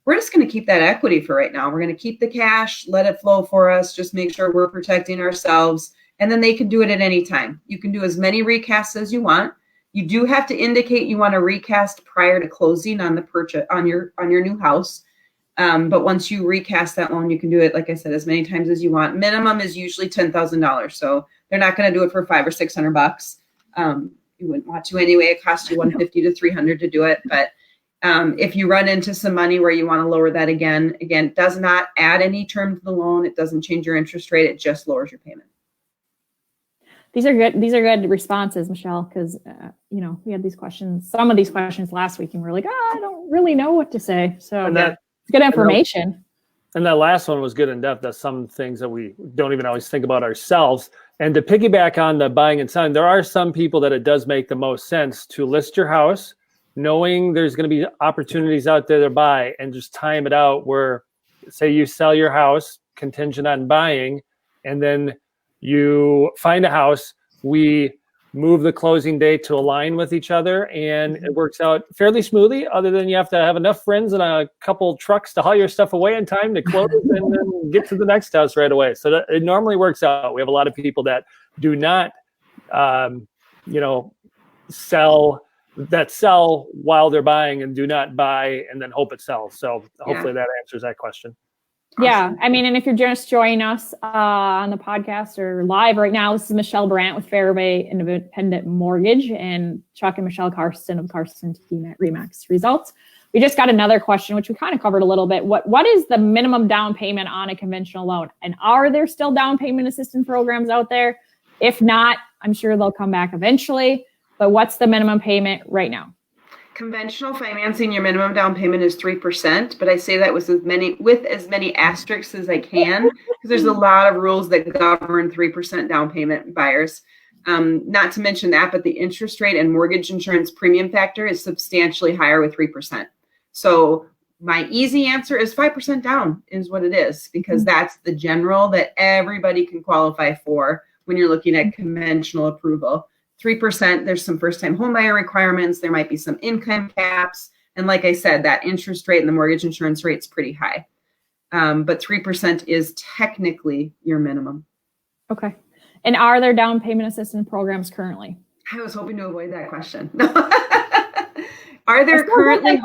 we're just going to keep that equity for right now. We're going to keep the cash, let it flow for us, just make sure we're protecting ourselves. And then they can do it at any time. You can do as many recasts as you want. You do have to indicate you want to recast prior to closing on the purchase on your new house. But once you recast that loan, you can do it, like I said, as many times as you want. Minimum is usually $10,000. So they're not going to do it for $500 or $600. You wouldn't want to anyway. It costs you $150 to $300 to do it. But if you run into some money where you want to lower that again, it does not add any term to the loan. It doesn't change your interest rate. It just lowers your payment. These are good responses, Michele, because we had some of these questions last week, and we're like, I don't really know what to say. So it's good information. And that last one was good in depth. That's some things that we don't even always think about ourselves. And to piggyback on the buying and selling, there are some people that it does make the most sense to list your house, knowing there's going to be opportunities out there to buy, and just time it out where, say you sell your house contingent on buying, and then you find a house, we move the closing date to align with each other, and it works out fairly smoothly, other than you have to have enough friends and a couple trucks to haul your stuff away in time to close and then get to the next house right away. So it normally works out. We have a lot of people that do not, sell while they're buying, and do not buy and then hope it sells. So hopefully that answers that question. Yeah. I mean, and if you're just joining us on the podcast or live right now, this is Michele Brandt with Fairway Independent Mortgage, and Chuck and Michele Carstensen of Carstensen Team at Remax Results. We just got another question, which we kind of covered a little bit. What is the minimum down payment on a conventional loan? And are there still down payment assistance programs out there? If not, I'm sure they'll come back eventually. But what's the minimum payment right now? Conventional financing, your minimum down payment is 3%, but I say that with as many asterisks as I can, because there's a lot of rules that govern 3% down payment buyers. Not to mention that, but the interest rate and mortgage insurance premium factor is substantially higher with 3%. So my easy answer is 5% down is what it is, because that's the general that everybody can qualify for when you're looking at conventional approval. 3%, there's some first-time homebuyer requirements. There might be some income caps. And like I said, that interest rate and the mortgage insurance rate is pretty high. But 3% is technically your minimum. Okay. And are there down payment assistance programs currently? I was hoping to avoid that question. Are there currently?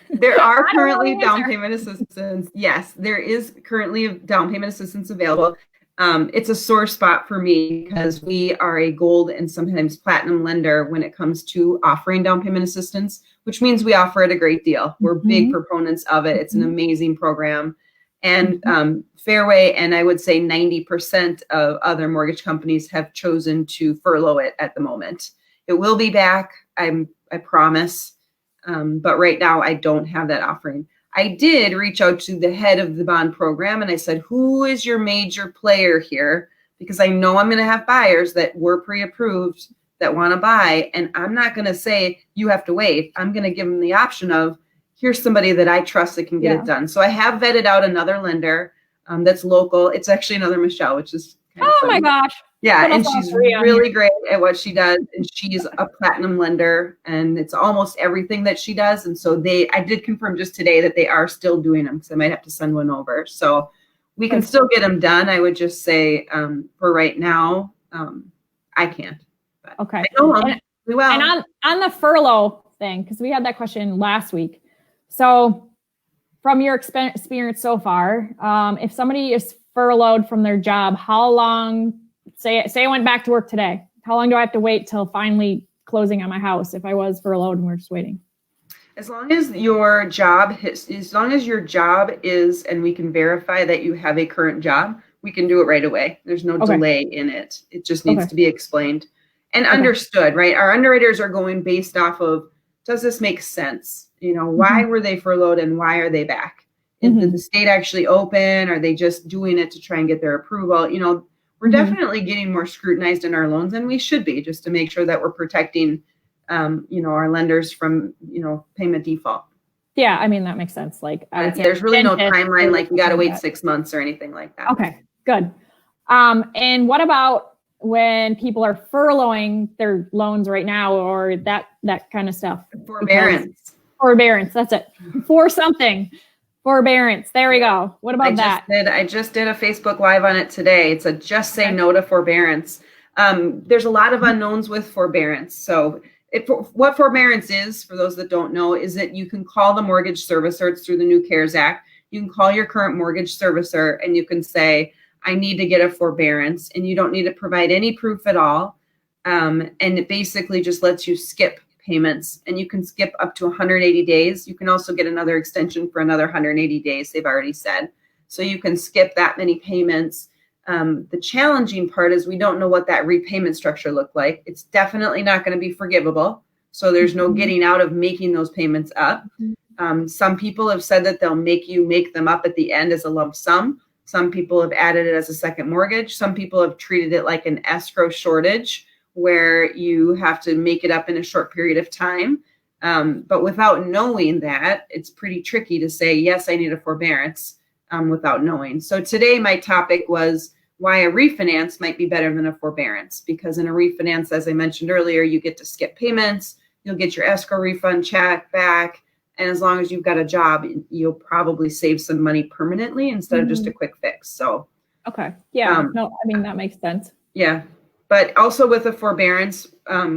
There are currently down payment assistance. Yes, there is currently down payment assistance available. It's a sore spot for me because we are a gold and sometimes platinum lender when it comes to offering down payment assistance, which means we offer it a great deal. We're big proponents of it. It's an amazing program. And Fairway, and I would say 90% of other mortgage companies have chosen to furlough it at the moment. It will be back, I promise. But right now, I don't have that offering. I did reach out to the head of the bond program, and I said, who is your major player here? Because I know I'm going to have buyers that were pre-approved that want to buy, and I'm not going to say you have to wait. I'm going to give them the option of, here's somebody that I trust that can get it done. So I have vetted out another lender that's local. It's actually another Michele, which is kind of funny. My gosh. Yeah, and she's really great at what she does, and she's a platinum lender, and it's almost everything that she does. And so I did confirm just today that they are still doing them, because I might have to send one over. So we can still get them done. I would just say for right now, I can't. But okay. I know we will. And on the furlough thing, because we had that question last week. So from your experience so far, if somebody is furloughed from their job, how long? Say I went back to work today. How long do I have to wait till finally closing on my house if I was furloughed and we're just waiting? As long as your job is, and we can verify that you have a current job, we can do it right away. There's no delay in it. It just needs to be explained and understood, right? Our underwriters are going based off of, does this make sense? Why were they furloughed and why are they back? Did the state actually open? Are they just doing it to try and get their approval? We're definitely getting more scrutinized in our loans, and we should be, just to make sure that we're protecting, our lenders from, payment default. Yeah, I mean, that makes sense. Like, I would say there's really no timeline, like you got to wait 6 months or anything like that. Okay, good. And what about when people are furloughing their loans right now, or that kind of stuff? Forbearance, that's it. Forbearance. There we go. What about that? I just did a Facebook Live on it today. It's a just say no to forbearance. There's a lot of unknowns with forbearance. So what forbearance is, for those that don't know, is that you can call the mortgage servicer. It's through the new CARES Act. You can call your current mortgage servicer and you can say, I need to get a forbearance, and you don't need to provide any proof at all. And it basically just lets you skip payments, and you can skip up to 180 days. You can also get another extension for another 180 days, they've already said. So you can skip that many payments. The challenging part is we don't know what that repayment structure looked like. It's definitely not going to be forgivable. So there's no getting out of making those payments up. Some people have said that they'll make you make them up at the end as a lump sum. Some people have added it as a second mortgage. Some people have treated it like an escrow shortage, where you have to make it up in a short period of time. But without knowing that, it's pretty tricky to say, yes, I need a forbearance without knowing. So today my topic was why a refinance might be better than a forbearance, because in a refinance, as I mentioned earlier, you get to skip payments, you'll get your escrow refund check back. And as long as you've got a job, you'll probably save some money permanently instead of just a quick fix. So, okay. Yeah. No, I mean, that makes sense. Yeah. But also with a forbearance,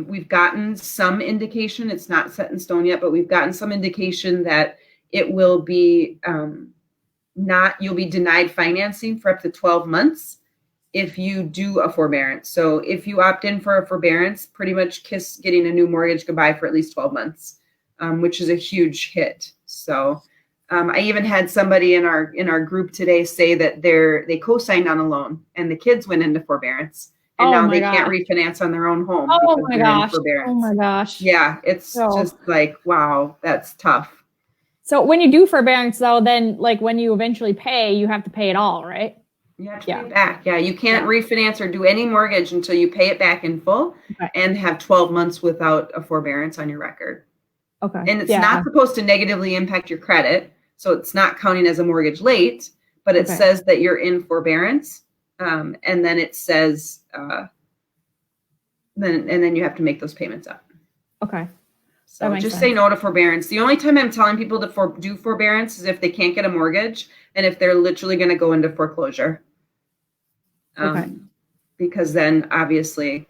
we've gotten some indication, it's not set in stone yet, but we've gotten some indication that it will be you'll be denied financing for up to 12 months if you do a forbearance. So if you opt in for a forbearance, pretty much kiss getting a new mortgage goodbye for at least 12 months. Which is a huge hit. So I even had somebody in our group today say that they co-signed on a loan and the kids went into forbearance, and now they can't refinance on their own home. Oh my gosh. Oh my gosh. Yeah, it's just like, wow, that's tough. So when you do forbearance though, then like when you eventually pay, you have to pay it all, right? You have to pay it back. Yeah, you can't refinance or do any mortgage until you pay it back in full and have 12 months without a forbearance on your record. Okay. And it's not supposed to negatively impact your credit. So it's not counting as a mortgage late, but it says that you're in forbearance. And then it says, then you have to make those payments up. Okay. So just say no to forbearance. The only time I'm telling people to do forbearance is if they can't get a mortgage and if they're literally going to go into foreclosure. Because then obviously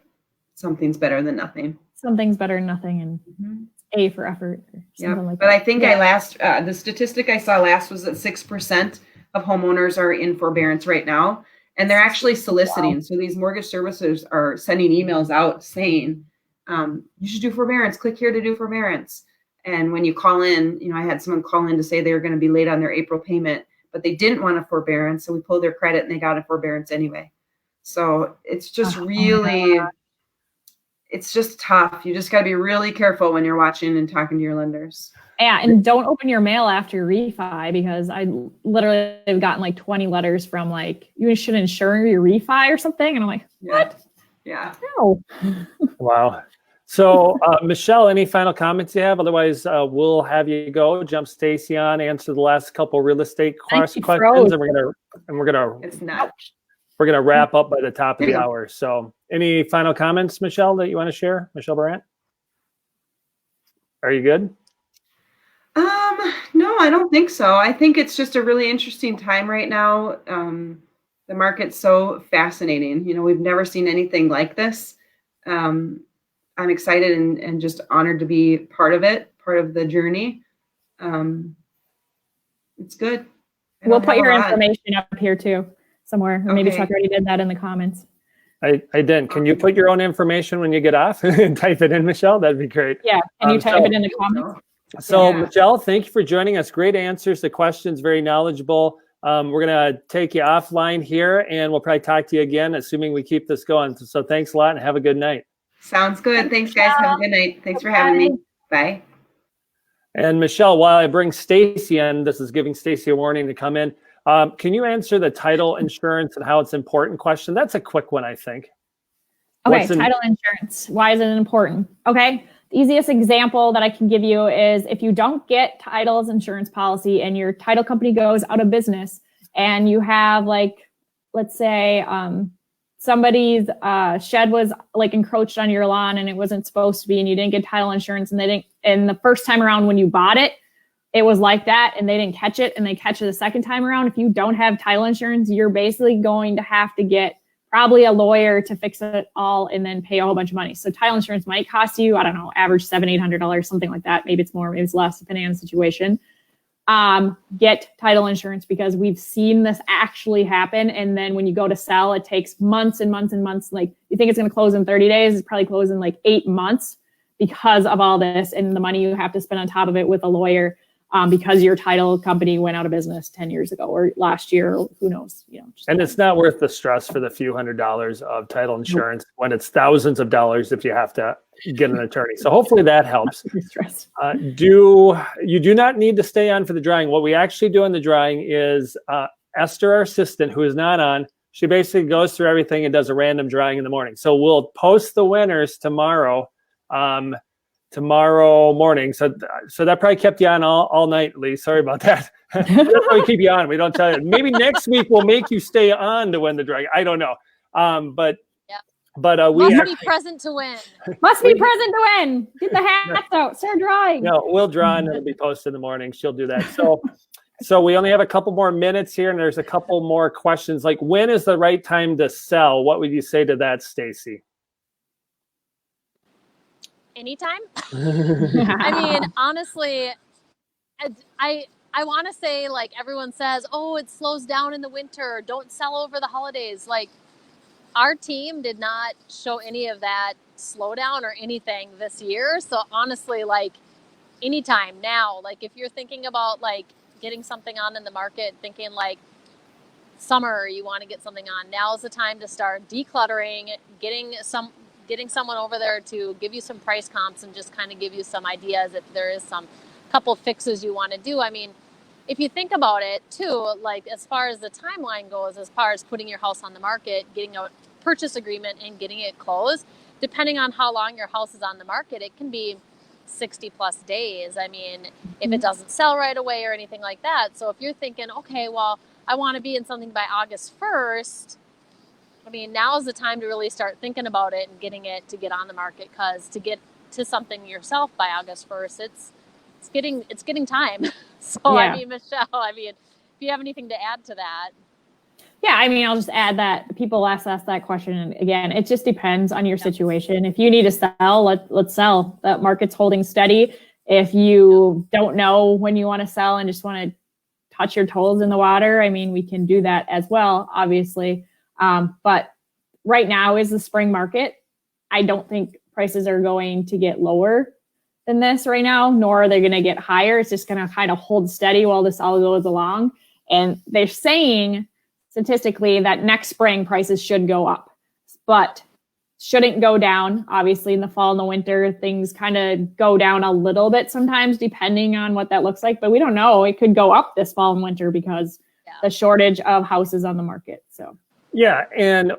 something's better than nothing. Something's better than nothing. And A for effort. Yeah, like but I think the statistic I saw last was that 6% of homeowners are in forbearance right now, and they're actually soliciting. Wow. So these mortgage servicers are sending emails out saying, you should do forbearance. Click here to do forbearance. And when you call in, I had someone call in to say they were going to be late on their April payment, but they didn't want a forbearance. So we pulled their credit and they got a forbearance anyway. So it's just it's just tough. You just got to be really careful when you're watching and talking to your lenders. Yeah. And don't open your mail after refi, because I literally have gotten like 20 letters from like, you should insure your refi or something. And I'm like, what? Yeah. No. Wow. So Michele, any final comments you have? Otherwise, we'll have you go. Jump Stacy on, answer the last couple real estate questions, and we're gonna wrap up by the top of the hour. So any final comments, Michele, that you want to share? Michele Brandt? Are you good? No, I don't think so. I think it's just a really interesting time right now. The market's so fascinating. We've never seen anything like this. I'm excited and just honored to be part of it, part of the journey. It's good. We'll put your information up here too, somewhere. Or maybe Chuck already did that in the comments. I didn't. Can you put your own information when you get off and type it in, Michele? That'd be great. Yeah. Can you type it in the comments? So Michele, thank you for joining us. Great answers to questions, very knowledgeable. We're going to take you offline here and we'll probably talk to you again, assuming we keep this going. So thanks a lot and have a good night. Sounds good. Thanks, guys. Have a good night. Thanks for having me. Bye. And Michele, while I bring Stacy in, this is giving Stacy a warning to come in. Can you answer the title insurance and how it's important question? That's a quick one, I think. Okay, title insurance. Why is it important? Okay, the easiest example that I can give you is if you don't get titles insurance policy and your title company goes out of business and you have let's say somebody's shed was encroached on your lawn and it wasn't supposed to be, and you didn't get title insurance, and the first time around when you bought it, it was like that and they didn't catch it and they catch it the second time around. If you don't have title insurance, you're basically going to have to get probably a lawyer to fix it all and then pay a whole bunch of money. So title insurance might cost you, I don't know, average $700-800, something like that. Maybe it's more, maybe it's less, depending on the situation. Get title insurance, because we've seen this actually happen. And then when you go to sell, it takes months and months and months. Like, you think it's going to close in 30 days, it's probably closing in like 8 months because of all this and the money you have to spend on top of it with a lawyer. Because your title company went out of business 10 years ago or last year, or who knows, And it's not worth the stress for the few $100s of title insurance when it's thousands of dollars if you have to get an attorney. So hopefully that helps. You do not need to stay on for the drawing. What we actually do in the drawing is Esther, our assistant, who is not on, she basically goes through everything and does a random drawing in the morning. So we'll post the winners tomorrow morning. So that probably kept you on all night, Lee. Sorry about that. That's why we keep you on. We don't tell you. Maybe next week we'll make you stay on to win the drawing. I don't know. But we must be present to win. Must be present to win. Get the hats out. Start drawing. No, we'll draw and it'll be posted in the morning. She'll do that. So we only have a couple more minutes here, and there's a couple more questions. Like, when is the right time to sell? What would you say to that, Stacy? Anytime. I mean, honestly, I want to say, like, everyone says, oh, it slows down in the winter, don't sell over the holidays. Like, our team did not show any of that slowdown or anything this year. So honestly, like, anytime now, like, if you're thinking about like getting something on in the market, thinking like summer, you want to get something on, now is the time to start decluttering, getting someone over there to give you some price comps and just kind of give you some ideas if there is some couple fixes you want to do. I mean, if you think about it too, like, as far as the timeline goes, as far as putting your house on the market, getting a purchase agreement and getting it closed, depending on how long your house is on the market, it can be 60 plus days. I mean, if it doesn't sell right away or anything like that. So if you're thinking, okay, well, I want to be in something by August 1st, I mean, now is the time to really start thinking about it and getting it to get on the market, because to get to something yourself by August 1st, it's getting time. So, yeah. I mean, Michelle, if you have anything to add to that. Yeah, I mean, I'll just add that people ask that question. And again, it just depends on your situation. If you need to sell, let's sell. That market's holding steady. If you don't know when you want to sell and just want to touch your toes in the water, I mean, we can do that as well, obviously. But right now is the spring market. I don't think prices are going to get lower than this right now, nor are they going to get higher. It's just going to kind of hold steady while this all goes along. And they're saying statistically that next spring prices should go up, but shouldn't go down. Obviously, in the fall and the winter, things kind of go down a little bit sometimes, depending on what that looks like. But we don't know. It could go up this fall and winter because the shortage of houses on the market. So. Yeah. And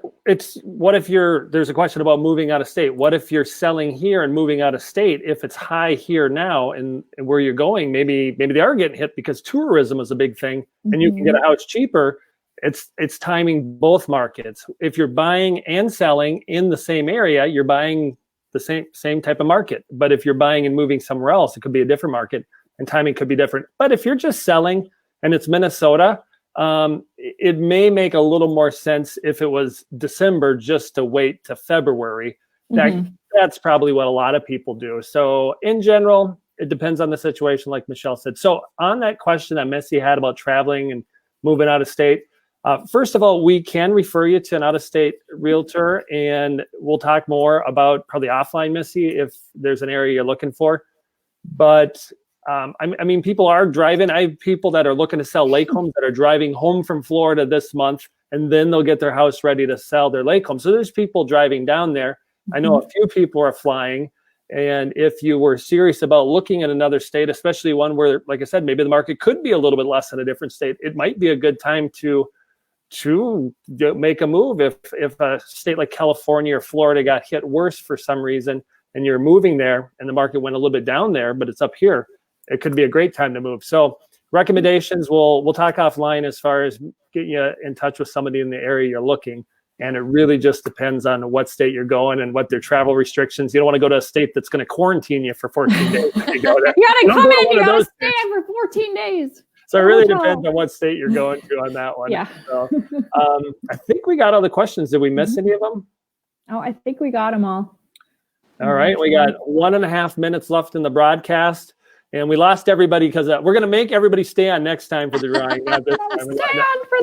what if there's a question about moving out of state. What if you're selling here and moving out of state? If it's high here now and where you're going, maybe they are getting hit because tourism is a big thing and you can get a house cheaper. It's timing both markets. If you're buying and selling in the same area, you're buying the same type of market. But if you're buying and moving somewhere else, it could be a different market and timing could be different. But if you're just selling and it's Minnesota, it may make a little more sense if it was December just to wait to February. That's probably what a lot of people do. So in general, it depends on the situation, like Michele said. So on that question that Missy had about traveling and moving out of state, first of all, we can refer you to an out-of-state realtor, and we'll talk more about probably offline, Missy, if there's an area you're looking for. But I mean, people are driving. I have people that are looking to sell lake homes that are driving home from Florida this month, and then they'll get their house ready to sell their lake home. So there's people driving down there. I know a few people are flying. And if you were serious about looking at another state, especially one where, like I said, maybe the market could be a little bit less in a different state, it might be a good time to make a move. If a state like California or Florida got hit worse for some reason and you're moving there and the market went a little bit down there, but it's up here, it could be a great time to move. So recommendations, we'll talk offline as far as getting you in touch with somebody in the area you're looking. And it really just depends on what state you're going and what their travel restrictions. You don't want to go to a state that's going to quarantine you for 14 days. You got to come in, you got to stay for 14 days. So it really depends on what state you're going to on that one. Yeah. So, I think we got all the questions. Did we miss any of them? Oh, I think we got them all. All right. We got 1.5 minutes left in the broadcast. And we lost everybody because we're going to make everybody stay on next time for the drawing. Not this time.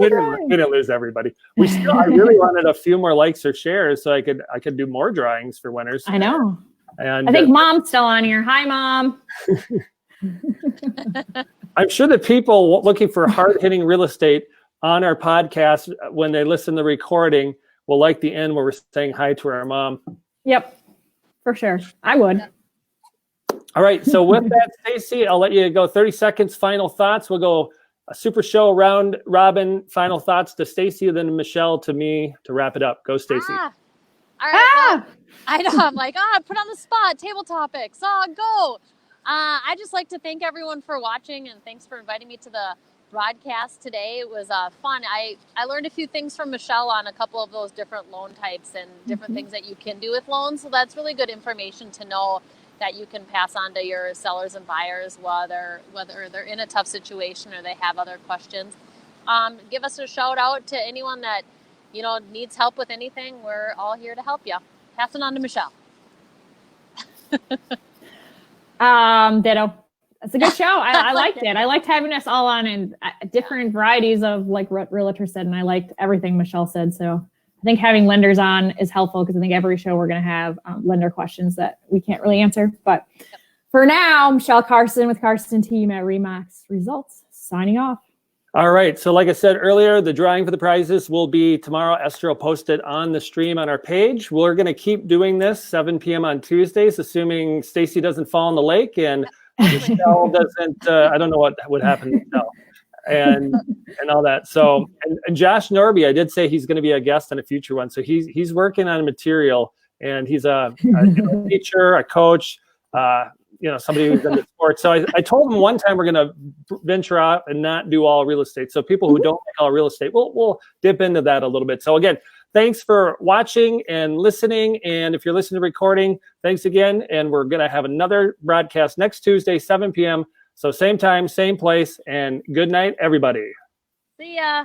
We didn't lose everybody. I really wanted a few more likes or shares so I could do more drawings for winners. I know. And I think Mom's still on here. Hi, Mom. I'm sure that people looking for hard-hitting real estate on our podcast, when they listen to the recording, will like the end where we're saying hi to our mom. Yep, for sure. I would. All right. So with that, Stacy, I'll let you go 30 seconds. Final thoughts. We'll go a super show round robin. Final thoughts to Stacy, then Michele to me to wrap it up. Go, Stacy. All right. Well, I know. I'm like, put on the spot. Table topics. Go. I just like to thank everyone for watching, and thanks for inviting me to the broadcast today. It was fun. I learned a few things from Michele on a couple of those different loan types and different things that you can do with loans. So that's really good information to know that you can pass on to your sellers and buyers, whether they're in a tough situation or they have other questions. Give us a shout out to anyone that needs help with anything. We're all here to help you. Passing on to Michele. Ditto. It's a good show. I liked it. I liked having us all on and different varieties of like what realtor said, and I liked everything Michele said. So I think having lenders on is helpful because I think every show we're going to have lender questions that we can't really answer. But for now, Michele Carsten with Carstensen Team at Remax Results signing off. All right. So like I said earlier, the drawing for the prizes will be tomorrow. Esther will post it on the stream on our page. We're going to keep doing this 7 p.m. on Tuesdays, assuming Stacy doesn't fall in the lake and Michele doesn't, I don't know what would happen to Michele and all that. So, and Josh Norby, I did say he's going to be a guest on a future one. So he's working on material, and he's a teacher, a coach, somebody who's in the sports. So I told him one time we're going to venture out and not do all real estate. So people who don't like all real estate, we'll dip into that a little bit. So again, thanks for watching and listening. And if you're listening to recording, thanks again. And we're going to have another broadcast next Tuesday, 7 p.m. So same time, same place, and good night, everybody. See ya.